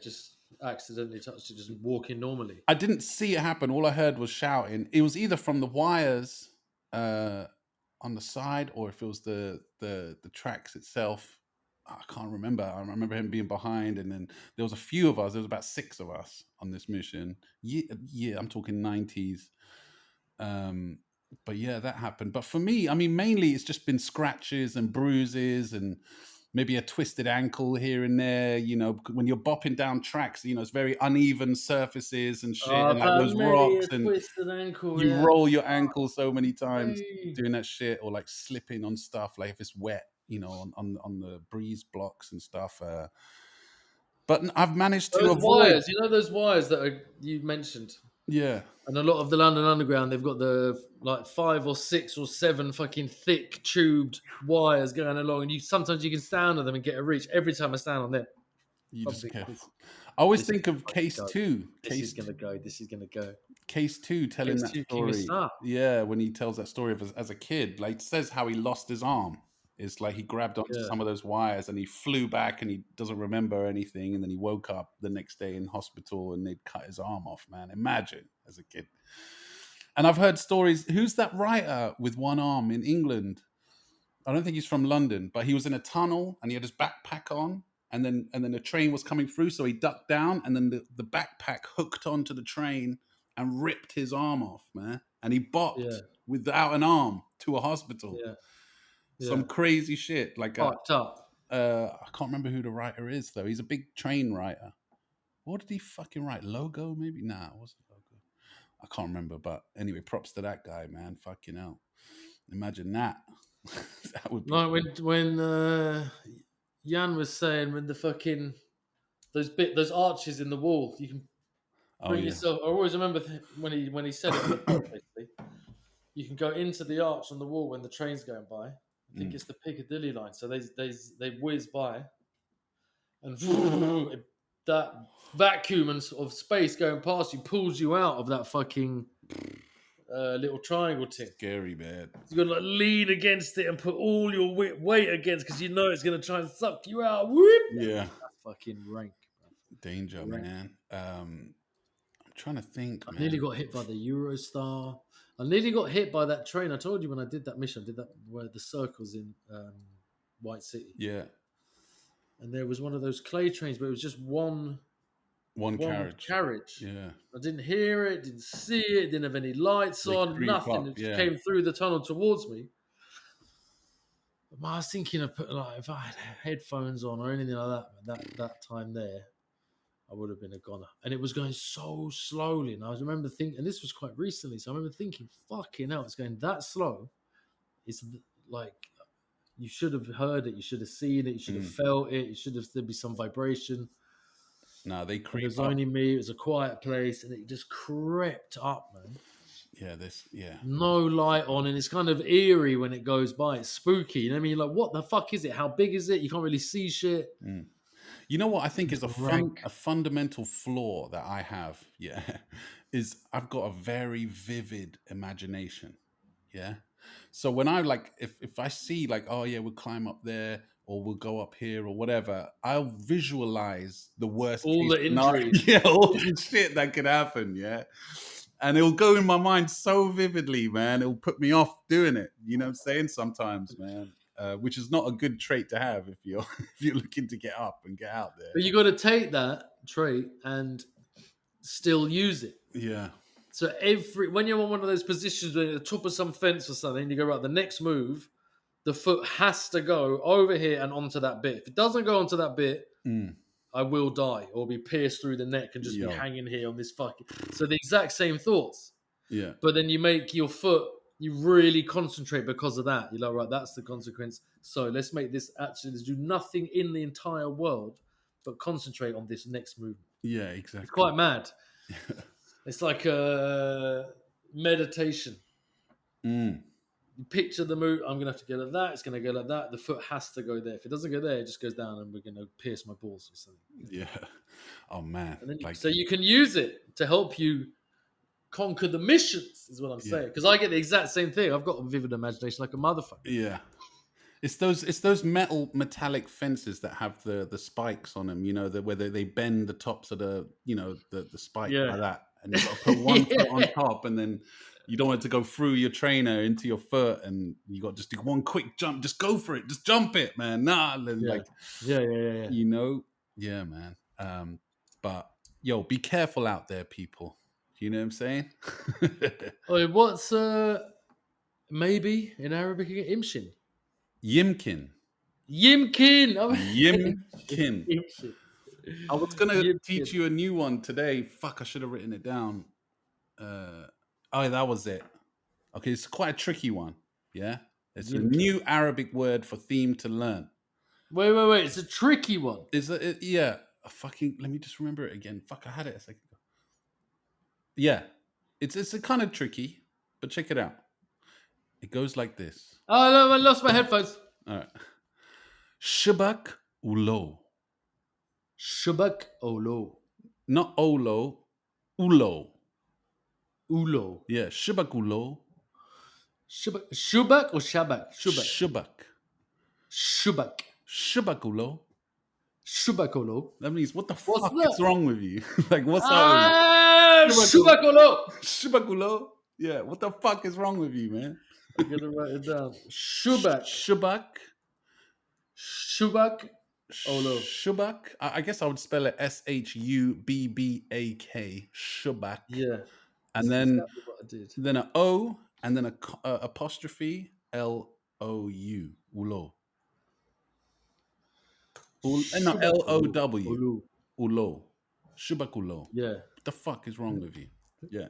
just accidentally touched it, just walking normally. I didn't see it happen. All I heard was shouting. It was either from the wires on the side, or if it was the tracks itself. I can't remember. I remember him being behind, and then there was a few of us. There was about 6 of us on this mission. Yeah, I'm talking 90s. But yeah, that happened. But for me, I mean, mainly it's just been scratches and bruises and maybe a twisted ankle here and there. When you're bopping down tracks, it's very uneven surfaces and shit, and like those rocks, and twisted ankle, you roll your ankle so many times doing that shit, or like slipping on stuff, like if it's wet, on the breeze blocks and stuff. But I've managed to avoid wires. Those wires that you mentioned. Yeah. And a lot of the London Underground, they've got the like 5 or 6 or 7 fucking thick tubed wires going along, and sometimes you can stand on them and get a reach. Every time I stand on them, You I'm just thinking, careful. I always this is think of gonna case go. two. This is gonna go. This is gonna go. Case two telling Case that 2, King story. Star. Yeah, when he tells that story of as a kid, like says how he lost his arm. It's like he grabbed onto Yeah. some of those wires and he flew back and he doesn't remember anything. And then he woke up the next day in hospital and they'd cut his arm off, man. Imagine as a kid. And I've heard stories. Who's that writer with one arm in England? I don't think he's from London, but he was in a tunnel and he had his backpack on. And then a train was coming through, so he ducked down, and then the backpack hooked onto the train and ripped his arm off, man. And he bopped without an arm to a hospital. Yeah. Some crazy shit. Like Fucked up. I can't remember who the writer is though. He's a big train writer. What did he fucking write? Logo, maybe? Nah, it wasn't Logo. I can't remember. But anyway, props to that guy, man. Fucking hell. Imagine that. That would be like when Jan was saying when the fucking those arches in the wall, you can bring yourself. I always remember when he said it. Basically, you can go into the arch on the wall when the train's going by. I think it's the Piccadilly line, so they whiz by, and that vacuum and sort of space going past you pulls you out of that fucking little triangle thing. Scary, man. You got to like lean against it and put all your weight against because you know it's going to try and suck you out. Whoop! Yeah. That's fucking rank. Danger, man. I'm trying to think, I man. nearly got hit by the Eurostar. I nearly got hit by that train. I told you when I did that mission, I did that where the circles in White City. Yeah. And there was one of those clay trains, but it was just one carriage. Yeah. I didn't hear it, didn't see it, didn't have any lights They on, creep nothing. up, It just yeah. came through the tunnel towards me. I was thinking of putting like if I had headphones on or anything like that time there, I would have been a goner. And it was going so slowly. And I remember thinking, and this was quite recently, so I remember thinking, fucking hell, it's going that slow. It's like you should have heard it, you should have seen it, you should have felt it, there'd be some vibration. No, they creep It was up. only me, it was a quiet place, and it just crept up, man. Yeah, No light on, and it's kind of eerie when it goes by. It's spooky. You know what I mean? Like, what the fuck is it? How big is it? You can't really see shit. You know what I think is a Rank. fundamental flaw that I have, yeah, is I've got a very vivid imagination. Yeah. So when I like if I see like, oh yeah, we'll climb up there or we'll go up here or whatever, I'll visualize the worst All case the scenario. injuries. Yeah, all the shit that could happen, yeah. And it'll go in my mind so vividly, man. It'll put me off doing it. You know what I'm saying? Sometimes, man. Which is not a good trait to have if you're looking to get up and get out there. But you got to take that trait and still use it. Yeah. So when you're on one of those positions where you're at the top of some fence or something, you go, right, the next move, the foot has to go over here and onto that bit. If it doesn't go onto that bit, I will die or be pierced through the neck and just be hanging here on this fucking... So the exact same thoughts. Yeah. But then you make your foot, you really concentrate because of that. You're like, right, that's the consequence. So let's make this actually, let's do nothing in the entire world, but concentrate on this next move. Yeah, exactly. It's quite mad. It's like a meditation. You picture the move. I'm going to have to go like that. It's going to go like that. The foot has to go there. If it doesn't go there, it just goes down and we're going to pierce my balls or something. Yeah. Oh, man. And then so you can use it to help you conquer the missions, is what I'm saying. Because I get the exact same thing. I've got a vivid imagination like a motherfucker. Yeah. It's those metallic fences that have the spikes on them, you know, where they bend the tops of the, you know, the spike like that. And you've got to put one foot on top and then you don't want it to go through your trainer into your foot and you got to just do one quick jump. Just go for it. Just jump it, man. Yeah, you know? Yeah, man. But yo, be careful out there, people. You know what I'm saying? Oh, what's maybe in Arabic again? Imshin. Yimkin. Yimkin. Yimkin. I was gonna teach you a new one today. Fuck, I should have written it down. Oh, that was it. Okay, it's quite a tricky one. Yeah, it's a new Arabic word for theme to learn. Wait. It's a tricky one. Yeah. Let me just remember it again. Fuck, I had it a second ago. Yeah, It's a kind of tricky, but check it out. It goes like this. Oh no, I lost my headphones. All right. Shubbak ulo. Shubbak Olo. Not olo, ulo. Ulo. Yeah, Shubbak ulo. Shubbak or Shabak? Shubbak. Shubbak. Shubbak ulo. Shubbak Olo. That means what the What's fuck that? is wrong with you? Like what's up Ah, with you? Shubbak Olo. Shubbak ulo. Yeah, what the fuck is wrong with you, man? I'm gonna write it down. Shubbak. Shubbak. Shubbak Olo. Shubbak. I guess I would spell it Shubbak. Shubbak. Yeah. And That's then exactly what I did. then an O and then a apostrophe LOU. Ulo. No, LOW. Olo. Ulo. Shubbak ulo. Yeah. What the fuck is wrong with you? Yeah.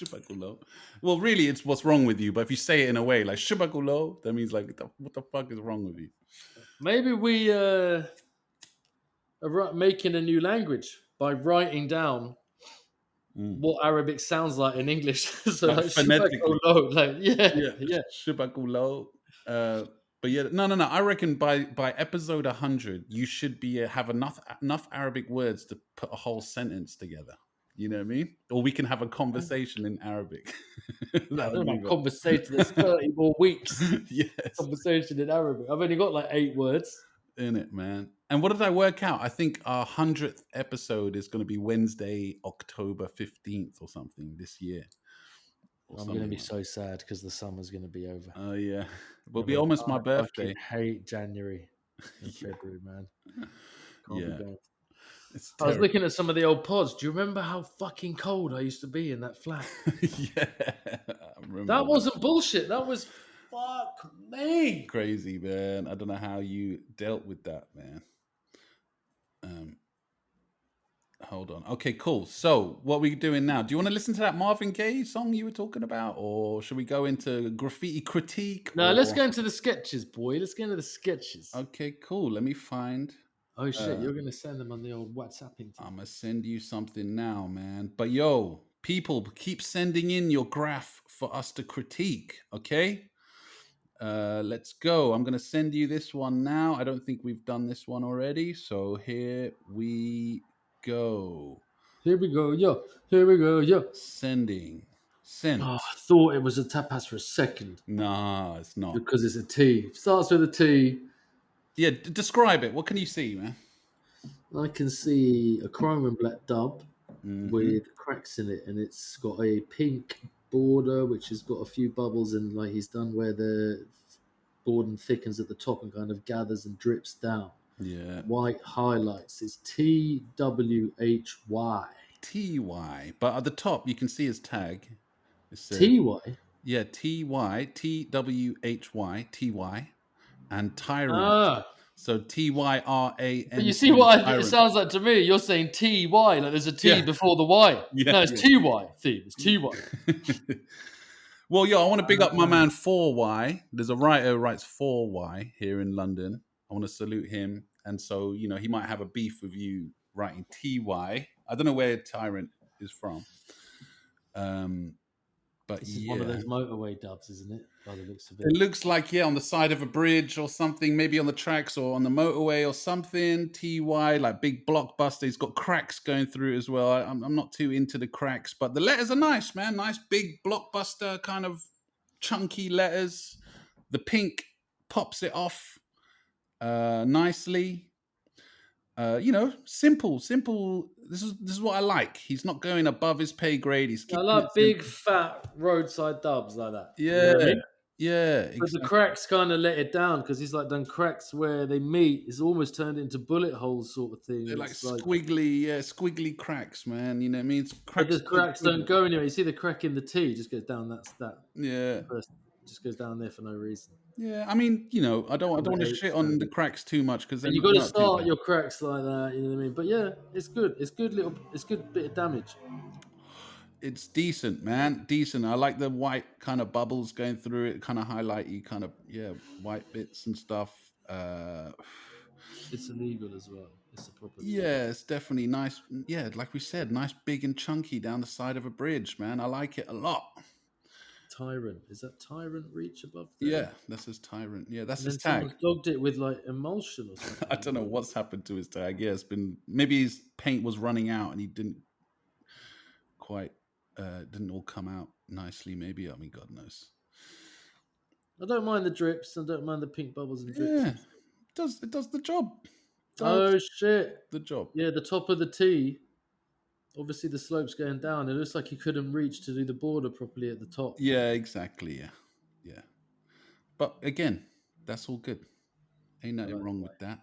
Shubbak ulo. Well, really, it's what's wrong with you. But if you say it in a way like Shubbak ulo, that means like, what the fuck is wrong with you? Maybe we are making a new language by writing down what Arabic sounds like in English. So Like like phonetically. Shubbak Olo. Like yeah. Shubbak ulo. But yeah, no. I reckon by episode 100, you should have enough Arabic words to put a whole sentence together. You know what I mean? Or we can have a conversation in Arabic. I don't know, conversation. There's 30 more weeks. Yes, Conversation in Arabic. I've only got like 8 words. in it, man. And what did I work out? I think our 100th episode is going to be Wednesday, October 15th or something this year. I'm going to be so sad because the summer's going to be over. Oh yeah, will be almost my birthday. I hate January and February, man. Can't be going. I was looking at some of the old pods. Do you remember how fucking cold I used to be in that flat? Yeah, I remember that wasn't bullshit. That was fuck me. Crazy, man. I don't know how you dealt with that, man. Hold on. Okay, cool. So what are we doing now? Do you want to listen to that Marvin Gaye song you were talking about? Or should we go into graffiti critique? No, let's go into the sketches, boy. Let's get into the sketches. Okay, cool. Let me find... Oh, shit. You're going to send them on the old WhatsApping. I'm going to send you something now, man. But yo, people, keep sending in your graph for us to critique, okay? Let's go. I'm going to send you this one now. I don't think we've done this one already. So here we go. Here we go, yo. Here we go, yo. Sending. Sent. Oh, I thought it was a tapas for a second. Nah, it's not. Because it's a T. Starts with a T. Yeah, describe it. What can you see, man? I can see a chrome and black dub with cracks in it, and it's got a pink border which has got a few bubbles, and like he's done where the board and thickens at the top and kind of gathers and drips down. Yeah. White highlights. It's TWHY. TY. But at the top, you can see his tag. It says, TY? Yeah, TY, TWHY, TY, and Tyrant. So TYRAN. But you see what it sounds like to me? You're saying TY, like there's a T before the Y. Yeah, no, it's TY theme. It's TY. Well, I want to big up my man 4Y. There's a writer who writes 4Y here in London. I want to salute him. And so, he might have a beef with you writing TY. I don't know where Tyrant is from. But this is one of those motorway dubs, isn't it? By the looks of it. It looks like, on the side of a bridge or something, maybe on the tracks or on the motorway or something. TY, like big blockbuster. He's got cracks going through it as well. I'm not too into the cracks, but the letters are nice, man. Nice big blockbuster kind of chunky letters. The pink pops it off nicely. Simple. This is what I like. He's not going above his pay grade. I like big, fat roadside dubs like that. Yeah, you know what I mean? Yeah. But exactly. The cracks kind of let it down because he's like done cracks where they meet. It's almost turned into bullet holes sort of thing. They're like squiggly cracks, man. You know what I mean? Cracks, cracks don't go anywhere. You see the crack in the T, just goes down that. Yeah. First, just goes down there for no reason. Yeah, I mean, I don't want to shit on the cracks too much because you got to start your cracks like that. You know what I mean? But yeah, it's good. It's good bit of damage. It's decent, man. Decent. I like the white kind of bubbles going through it, kind of highlighty, kind of white bits and stuff. It's illegal as well. It's a proper. Yeah, it's definitely nice. Yeah, like we said, nice, big and chunky down the side of a bridge, man. I like it a lot. Tyrant. Is that Tyrant reach above there? Yeah, that's his Tyrant. Yeah, that's And his then tag. someone's dogged it with like emulsion or something. I don't know what's happened to his tag. Yeah, it's been, maybe his paint was running out and he didn't quite, didn't all come out nicely. Maybe, I mean, God knows. I don't mind the drips. I don't mind the pink bubbles and drips. Yeah, it does the job. Oh shit! The job. Yeah, the top of the tee. Obviously, the slope's going down. It looks like he couldn't reach to do the border properly at the top. Yeah, exactly. Yeah, yeah. But again, that's all good. Ain't nothing wrong with that.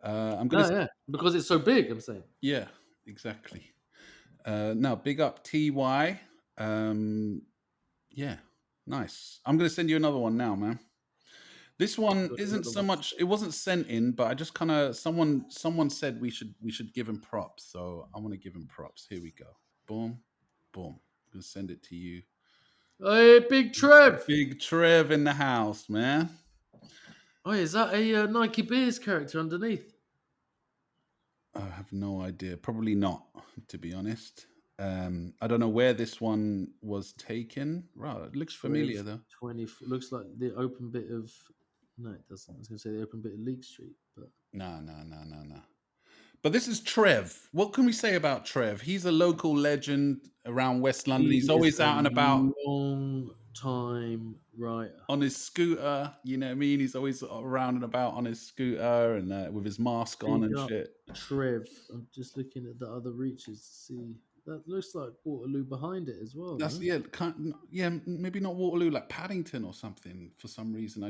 I'm gonna. Yeah, because it's so big. I'm saying. Yeah, exactly. Now, big up TY. Yeah, nice. I'm gonna send you another one now, man. This one isn't so much. It wasn't sent in, but I just kind of someone said we should give him props. So I want to give him props. Here we go. Boom, boom. I'm gonna send it to you. Hey, Big Trev. Big Trev in the house, man. Oh, is that a Nike Beers character underneath? I have no idea. Probably not, to be honest. I don't know where this one was taken. Right, it looks familiar though. 20 looks like the open bit of. No, it doesn't. I was going to say the open bit of Leek Street, but no. But this is Trev. What can we say about Trev? He's a local legend around West London. He's always out and about. Long time writer. On his scooter, you know what I mean? He's always around and about on his scooter and with his mask on and shit. Trev. I'm just looking at the other reaches to see. That looks like Waterloo behind it as well. That's maybe not Waterloo, like Paddington or something. For some reason,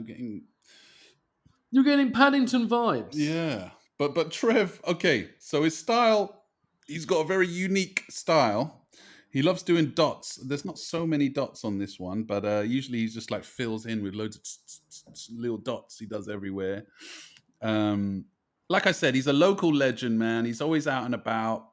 You're getting Paddington vibes. Yeah, but Trev. Okay, so his style, he's got a very unique style. He loves doing dots. There's not so many dots on this one, but usually he's just like fills in with loads of little dots he does everywhere. Like I said, he's a local legend, man. He's always out and about.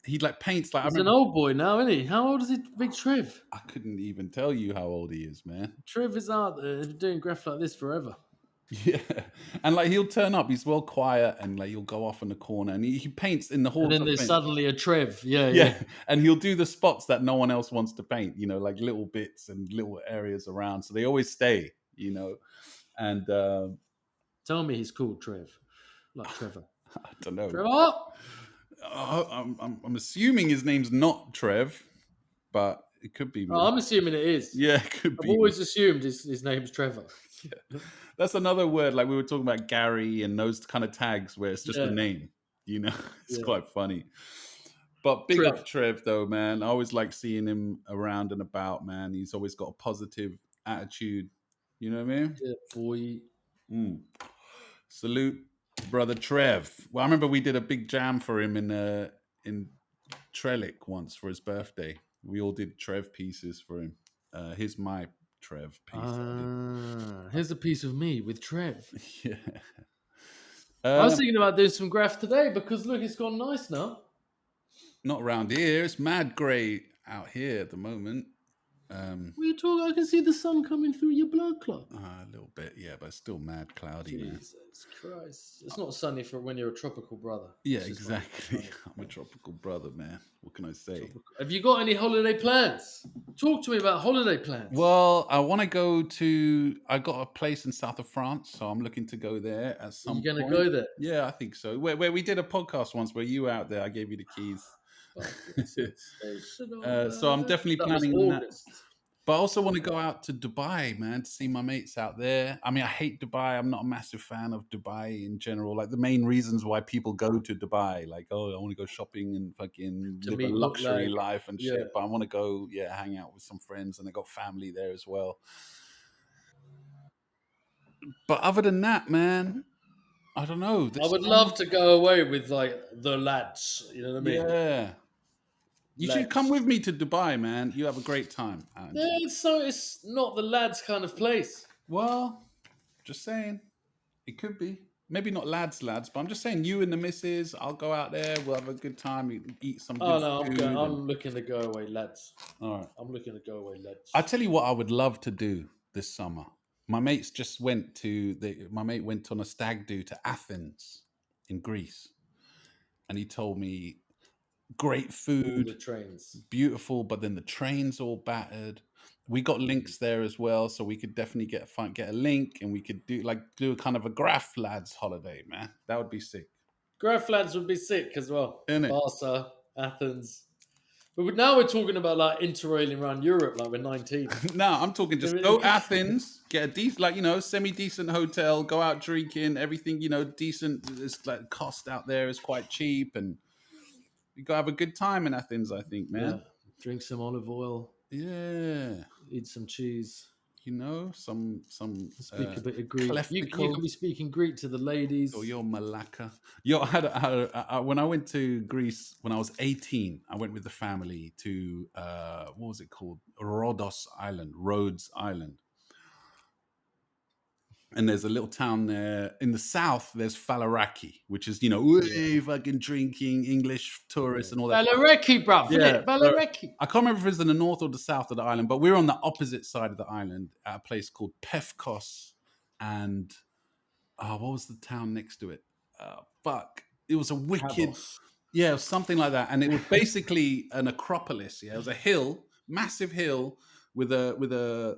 He like paints like. He's an old boy now, isn't he? How old is he, Big Trev? I couldn't even tell you how old he is, man. Trev is out there doing graff like this forever. Yeah, and like he'll turn up. He's well quiet, and like he'll go off in the corner, and he paints in the hall. And then there's suddenly a Trev. Yeah. And he'll do the spots that no one else wants to paint. You know, like little bits and little areas around, so they always stay. You know, and tell me he's called Trev, like Trevor. I don't know. Trevor. I'm assuming his name's not Trev, but it could be. I'm assuming it is. Yeah, it could be. I've always assumed his name's Trevor. Yeah. That's another word. Like we were talking about Gary and those kind of tags where it's just a name. You know, it's quite funny. But big up Trev though, man. I always like seeing him around and about, man. He's always got a positive attitude. You know what I mean? Yeah, boy. Salute, brother Trev. Well, I remember we did a big jam for him in Trellick once for his birthday. We all did Trev pieces for him. Here's my Trev piece. Here's a piece of me with Trev. Yeah. I was thinking about doing some graff today because look, it's gone nice now. Not around here. It's mad grey out here at the moment. What are you talking? I can see the sun coming through your blood clot. A little bit, yeah, but it's still mad cloudy, man. Jesus Christ. It's not sunny for when you're a tropical brother. Yeah, exactly. I'm a tropical brother, man. What can I say? Have you got any holiday plans? Talk to me about holiday plans. Well, I want to go to... I got a place in south of France, so I'm looking to go there at some point. You're going to go there? Yeah, I think so. Where we did a podcast once where you were out there. I gave you the keys. So I'm definitely planning on that. But I also want to go out to Dubai, man, to see my mates out there. I mean, I hate Dubai. I'm not a massive fan of Dubai in general. Like the main reasons why people go to Dubai, like, oh, I want to go shopping and fucking live a luxury life and shit. But I want to go, hang out with some friends, and I got family there as well. But other than that, man, I don't know. I would love to go away with like the lads. You know what I mean? Yeah. You should come with me to Dubai, man. You have a great time. Yeah, it's not the lads kind of place. Well, just saying. It could be. Maybe not lads, but I'm just saying you and the missus, I'll go out there. We'll have a good time. We can eat some good food. I'm looking to go away, lads. All right. I'm looking to go away, lads. I tell you what I would love to do this summer. My mates just went to my mate went on a stag do to Athens in Greece, and he told me great All food, the trains. beautiful, but then the train's all battered. We got links there as well, so we could definitely get a link, and we could do a kind of a Graff lads holiday, man. That would be sick, Graff lads would be sick as well. isn't it? Barca, Athens. But now we're talking about like interrailing around Europe like we're 19. No, I'm talking just go Athens, get a decent, semi-decent hotel, go out drinking, everything, decent. It's like cost out there is quite cheap, and you gotta have a good time in Athens, I think, man. Yeah. Drink some olive oil. Yeah. Eat some cheese. Some Speak a bit of Greek. You cleftical- can be speaking Greek to the ladies. or your malaka. When I went to Greece when I was 18, I went with the family to what was it called? Rhodes Island. And there's a little town there in the south. There's Falaraki, which is way fucking drinking English tourists and all that. Valareki, bruv. Yeah, Valareki. I can't remember if it's in the north or the south of the island, but we're on the opposite side of the island at a place called Pefkos, and what was the town next to it? It was a wicked, it was something like that, and it was basically an acropolis. Yeah, it was a hill, massive hill with a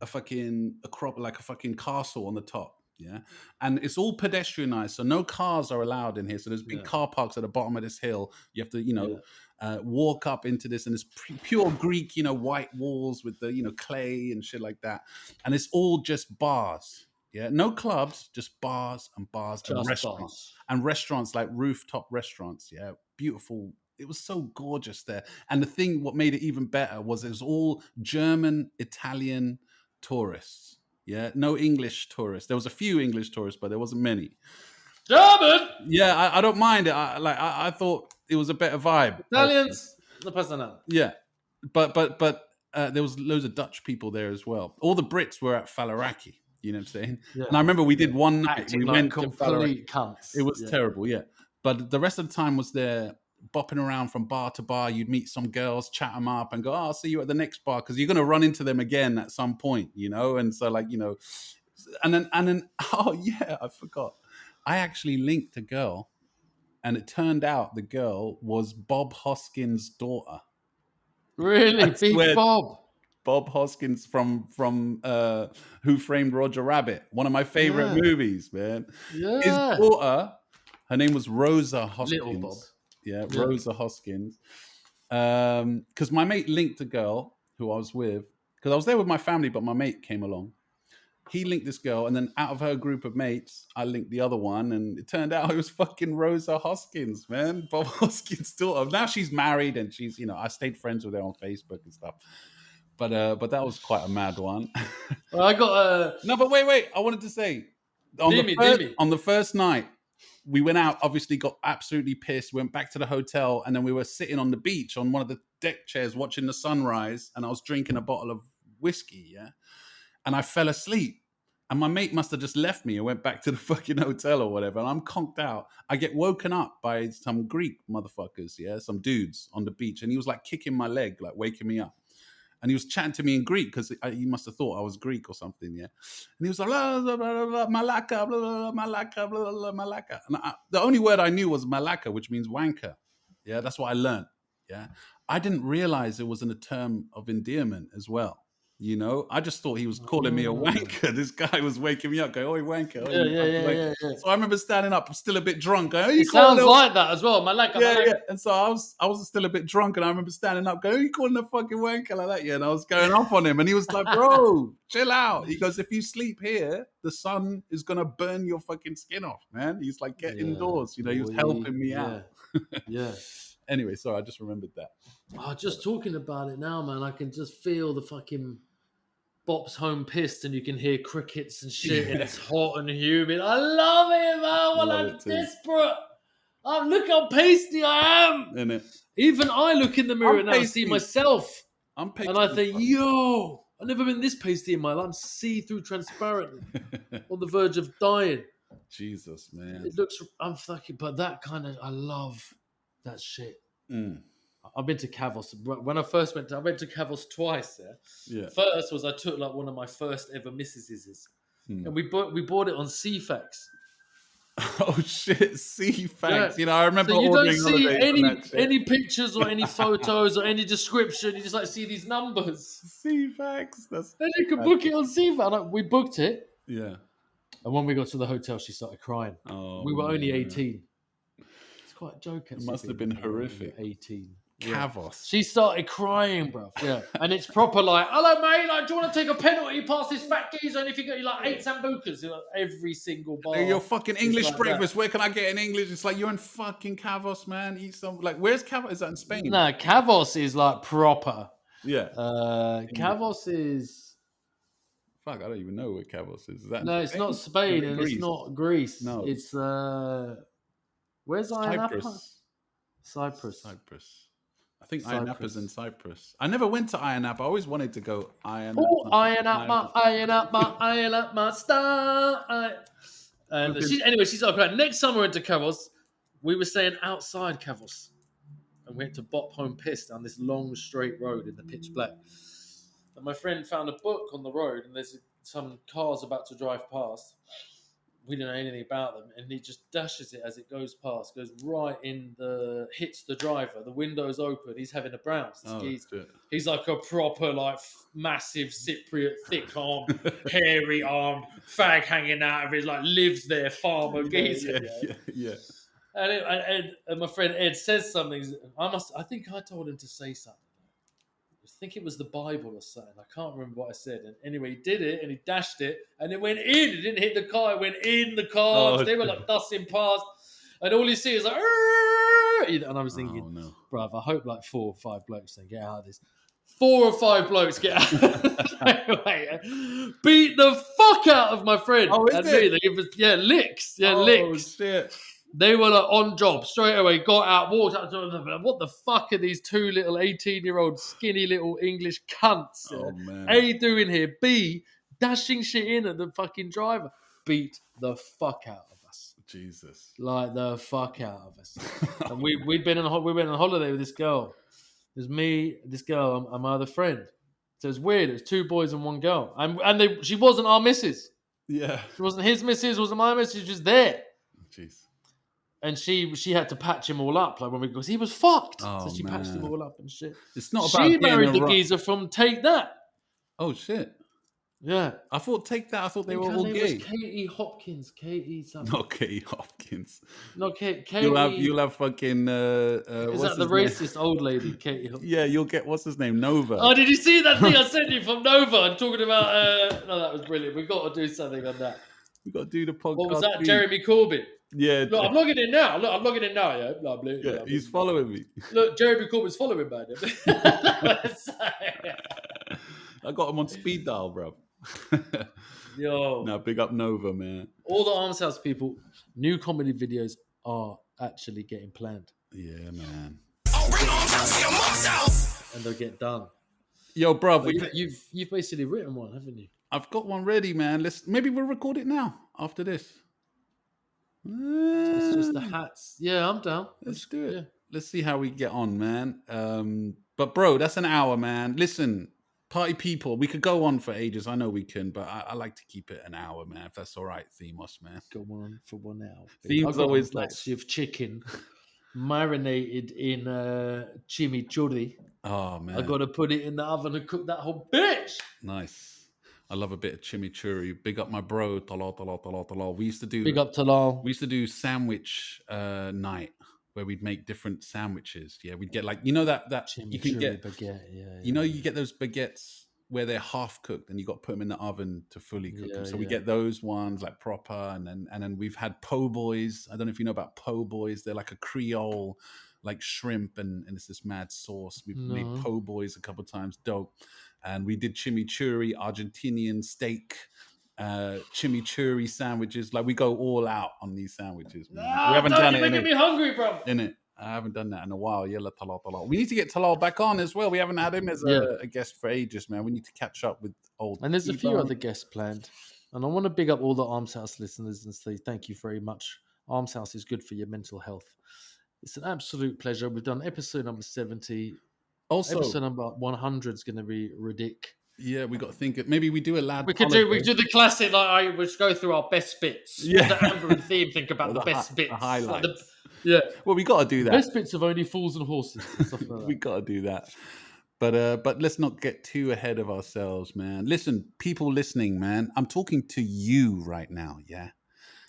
fucking like a fucking castle on the top. Yeah, and it's all pedestrianized, so no cars are allowed in here. So there's big car parks at the bottom of this hill. You have to, walk up into this, and it's pure Greek, white walls with the clay and shit like that, and it's all just bars. Yeah, no clubs, just bars and restaurants. And restaurants, like rooftop restaurants. Yeah, beautiful. It was so gorgeous there. And the thing, what made it even better was it was all German, Italian tourists. Yeah, no English tourists. There was a few English tourists, but there wasn't many. German? Yeah, I don't mind it. I thought it was a better vibe. Italians? No pasa nada. Yeah, but there was loads of Dutch people there as well. All the Brits were at Falaraki. You know what I'm saying? Yeah. And I remember we did one night. Acting we like went complete cunts. It was terrible, yeah. But the rest of the time was there, bopping around from bar to bar. You'd meet some girls, chat them up, and go, I'll see you at the next bar, because you're going to run into them again at some point, And so, and then, oh yeah, I forgot. I actually linked a girl, and it turned out the girl was Bob Hoskins' daughter. Really? Big Bob? Bob Hoskins from Who Framed Roger Rabbit, one of my favorite movies, man. Yeah. His daughter, her name was Rosa Hoskins. Little Bob. Yeah, Rosa Hoskins. Because my mate linked a girl who I was with, because I was there with my family, but my mate came along. He linked this girl, and then out of her group of mates, I linked the other one, and it turned out it was fucking Rosa Hoskins, man. Bob Hoskins' daughter. Now she's married, and she's, I stayed friends with her on Facebook and stuff. But that was quite a mad one. Well, I got No, but wait. I wanted to say on the first night we went out. Obviously, got absolutely pissed. Went back to the hotel, and then we were sitting on the beach on one of the deck chairs watching the sunrise. And I was drinking a bottle of whiskey. Yeah, and I fell asleep. And my mate must have just left me and went back to the fucking hotel or whatever. And I'm conked out. I get woken up by some Greek motherfuckers. Yeah, some dudes on the beach, and he was like kicking my leg, like waking me up. And he was chatting to me in Greek, because he must have thought I was Greek or something, yeah. And he was like, blah, blah, blah, blah, malaka, blah, blah, blah, malaka, blah, blah, blah, malaka. And the only word I knew was malaka, which means wanker. Yeah, that's what I learned. Yeah, I didn't realize it was a term of endearment as well. I just thought he was calling me a wanker. This guy was waking me up, going, "Oh, wanker." Yeah. So I remember standing up, still a bit drunk. Going, it sounds like that as well. Malaka. Yeah. And so I was still a bit drunk, and I remember standing up, going, "Are you calling a fucking wanker like that?" Yeah, and I was going off on him, and he was like, "Bro, chill out." He goes, "If you sleep here, the sun is gonna burn your fucking skin off, man." He's like, "Get indoors." He was helping me out. Yeah. Anyway, sorry, I just remembered that. Just talking about it now, man, I can just feel the fucking Bop's home pissed, and you can hear crickets and shit, and it's hot and humid. I love it, man. Well, I'm desperate. Look how pasty I am. Innit? Even I look in the mirror now and pasty. see myself. I'm pasty. And I think, yo, I've never been this pasty in my life. I'm see-through transparent, on the verge of dying. Jesus, man. It looks, I'm fucking, but that kind of, I love that shit. I've been to Kavos. When I first went to Kavos twice. Yeah. First was I took like one of my first ever missuses, and we bought it on CFAX. Oh shit! See, thanks. Yeah. You know, I remember So you don't ordering see holidays on that shit. any pictures or any photos or any description. You just like see these numbers. See, thanks. That's Then you can book it on CFAX. We booked it, yeah. and when we got to the hotel, she started crying. Oh, We were only man. 18. It's quite a joke. It must have been horrific. 18. Kavos. She started crying, bro. Yeah, and it's proper like, hello, mate. Like, do you want to take a penalty past this fat geezer? And if you got like 8 sambucas, you know, every single bar. Your fucking English like breakfast. that. Where can I get in English? It's like you're in fucking Kavos, man. Eat some. Like, where's Kavos? Is that in Spain? No, Kavos is like proper. Yeah. Kavos is. Fuck, I don't even know where Kavos is. Is that in No, it's Spain? not Spain, Is it and Greece? it's not Greece. No. It's where's Iron Apple? Cyprus. I think Cyprus. Iron Appa's in Cyprus. I never went to Iron Appa. I always wanted to go Iron Oh, Appa. iron up my star. And she's okay. Next summer we went to Kavos. We were staying outside Kavos, and we had to bop home pissed down this long straight road in the pitch black. And my friend found a book on the road, and there's some cars about to drive past. We didn't know anything about them, and he just dashes it as it goes past, goes right hits the driver. The window's open. He's having a browse. He's like a proper, like, massive Cypriot, thick armed, hairy armed, fag hanging out of his, like, lives there, farmer geezer. Yeah. And my friend Ed says something. I think I told him to say something. I think it was the Bible or something. I can't remember what I said. And anyway, he did it and he dashed it and it went in. It didn't hit the car. It went in the car. They were like dusting past. And all you see is like, and I was thinking, bruv, I hope like 4 or 5 blokes then get out of this. 4 or 5 blokes get out. Beat the fuck out of my friend. Oh, is it? Licks. Yeah, Oh, licks. shit. They were like on job straight away, got out, walked up to them. What the fuck are these 2 little 18-year-old skinny little English cunts? Oh, man. A, doing here? B, dashing shit in at the fucking driver. Beat the fuck out of us. Jesus. Like the fuck out of us. And we went on holiday with this girl. It was me, this girl, and my other friend. So it was weird. It was 2 boys and 1 girl. And she wasn't our missus. Yeah. She wasn't his missus, wasn't my missus, she was just there. Jeez. And she had to patch him all up, like when because he was fucked. Oh, so she patched him all up and shit. It's not about she married the getting geezer from Take That. Oh shit! Yeah, I thought Take That. I thought they were her all name gay. was Katie Hopkins. Katie something. Not Katie Hopkins. No, Katie. You'll have fucking. Is that the racist old lady, Katie Hopkins? Yeah, you'll get what's his name, Nova. Oh, did you see that thing I sent you from Nova? I'm talking about. No, that was brilliant. We've got to do something on that. We got to do the podcast. What was that? feed. Jeremy Corbyn. Yeah. Look, I'm logging in now. Look, I'm logging in now. Yeah, Yeah, he's following me. Look, Jeremy Corbyn's following me. I got him on speed dial, bro. Yo. Now, big up Nova, man. All the Arms House people, new comedy videos are actually getting planned. Yeah, man. And they'll get done. Yo, bro, you've basically written one, haven't you? I've got one ready, man. Maybe we'll record it now after this. It's just the hats. Yeah, I'm down. Let's do it. Yeah. Let's see how we get on, man. But bro, that's an hour, man. Listen, party people, we could go on for ages. I know we can, but I like to keep it an hour, man. If that's all right, Themos, man. Go on for 1 hour. Themos always like of chicken marinated in chimichurri. Oh man, I got to put it in the oven and cook that whole bitch. Nice. I love a bit of chimichurri. Big up my bro, Talal. We used to do Big up Talal. We used to do sandwich night where we'd make different sandwiches. Yeah, we'd get like that you can get baguette. Yeah, you get those baguettes where they're half cooked and you got to put them in the oven to fully cook them. So we get those ones like proper, and then we've had po' boys. I don't know if you know about po' boys. They're like a Creole like shrimp and it's this mad sauce. We've made po' boys a couple of times, dope. And we did chimichurri, Argentinian steak, chimichurri sandwiches. Like we go all out on these sandwiches, man. We haven't done it. You're making me hungry, bro. Innit? I haven't done that in a while. Yalla Talal. We need to get Talal back on as well. We haven't had him as a guest for ages, man. We need to catch up with old. And there's a few other guests planned. And I want to big up all the Arms House listeners and say thank you very much. Arms House is good for your mental health. It's an absolute pleasure. We've done episode number 70. Also, Episode number 100 is going to be ridiculous. yeah, we got to think it. Maybe we do a lad. We could do the classic, like I would go through our best bits. Yeah. What the Amber and Theme think about the best bits. the highlights. Yeah. Well, we got to do that. Best bits of only fools and horses and stuff like that. We got to do that. But let's not get too ahead of ourselves, man. Listen, people listening, man, I'm talking to you right now, yeah?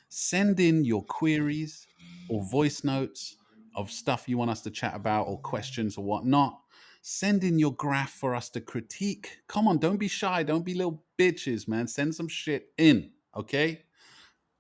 Send in your queries or voice notes of stuff you want us to chat about or questions or whatnot. Send in your graph for us to critique. Come on, don't be shy. Don't be little bitches, man. Send some shit in, okay?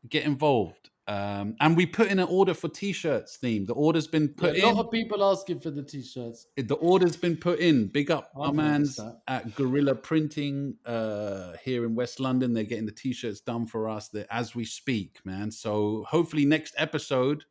Get involved. And we put in an order for T-shirts theme. The order's been put in. A lot of people asking for the T-shirts. The order's been put in. Big up I've our mans noticed at Gorilla Printing here in West London. They're getting the T-shirts done for us as we speak, man. So hopefully next episode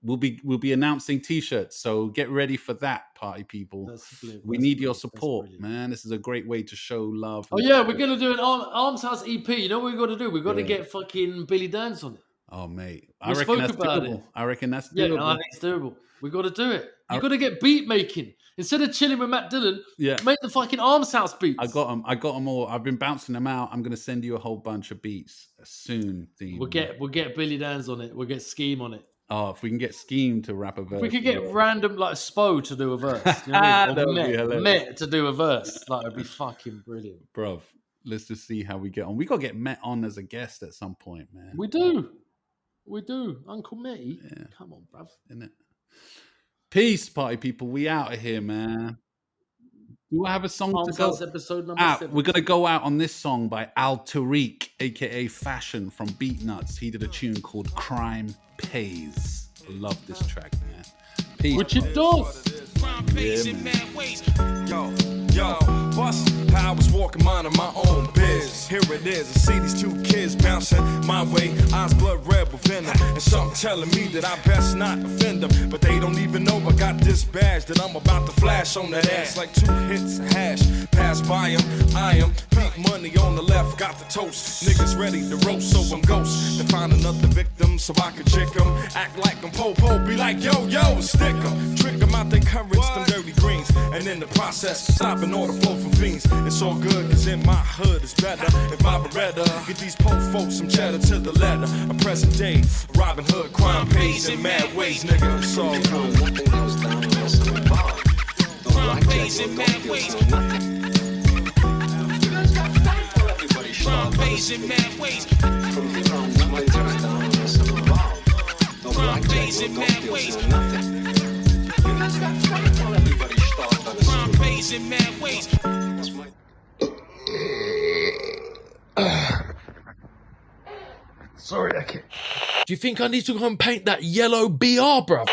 we'll be announcing T-shirts. So get ready for that, party people. We need your support, man. This is a great way to show love. Oh yeah, we're gonna do an Arms House EP. You know what we got to do? We got to get fucking Billy Dance on it. Oh mate, I reckon that's doable. I reckon that's doable. Yeah, I think it's doable. We got to do it. You got to get beat making instead of chilling with Matt Dillon. Yeah, make the fucking Arms House beats. I got them all. I've been bouncing them out. I'm gonna send you a whole bunch of beats soon. We'll get Billy Dance on it. We'll get Scheme on it. Oh, if we can get Scheme to rap a verse. If we could get random like Spo to do a verse. You know what I mean? Met to do a verse. That would be fucking brilliant. Bruv, let's just see how we get on. We got to get Met on as a guest at some point, man. We do. Uncle Metty. Yeah. Come on, bruv. Isn't it? Peace, party people. We out of here, man. Do I have a song to go episode number 7. We're going to go out on this song by Al Tariq, a.k.a. Fashion from Beat Nuts. He did a tune called Crime Pays. Love this track, man. Peace. Which it does. Yeah, man. Yo, bust how I was walking minding my own biz. Here it is, I see these 2 kids bouncing my way, eyes blood red with venom, and something telling me that I best not offend them. But they don't even know I got this badge that I'm about to flash on that ass like 2 hits of hash. Pass by them, I am peak money on the left, got the toast. Niggas ready to roast, so I'm ghost to find another victim so I can chick them. Act like I'm po-po, be like yo, stick them. Trick them out their courage, them dirty greens, and in the process, stopping all the flow from fiends. It's all good, cause in my hood it's better. If my Beretta get these po folks some cheddar to the letter. A present day, Robin Hood, crime pays in mad ways, nigga. It's all good. Nothing goes down unless I'm involved. Crime pays in mad ways. Crime pays in mad ways. From here on, nothing goes down unless I'm involved. Crime pays in mad ways. Crime pays in mad ways. Sorry, Akit. Do you think I need to go and paint that yellow BR, bruv?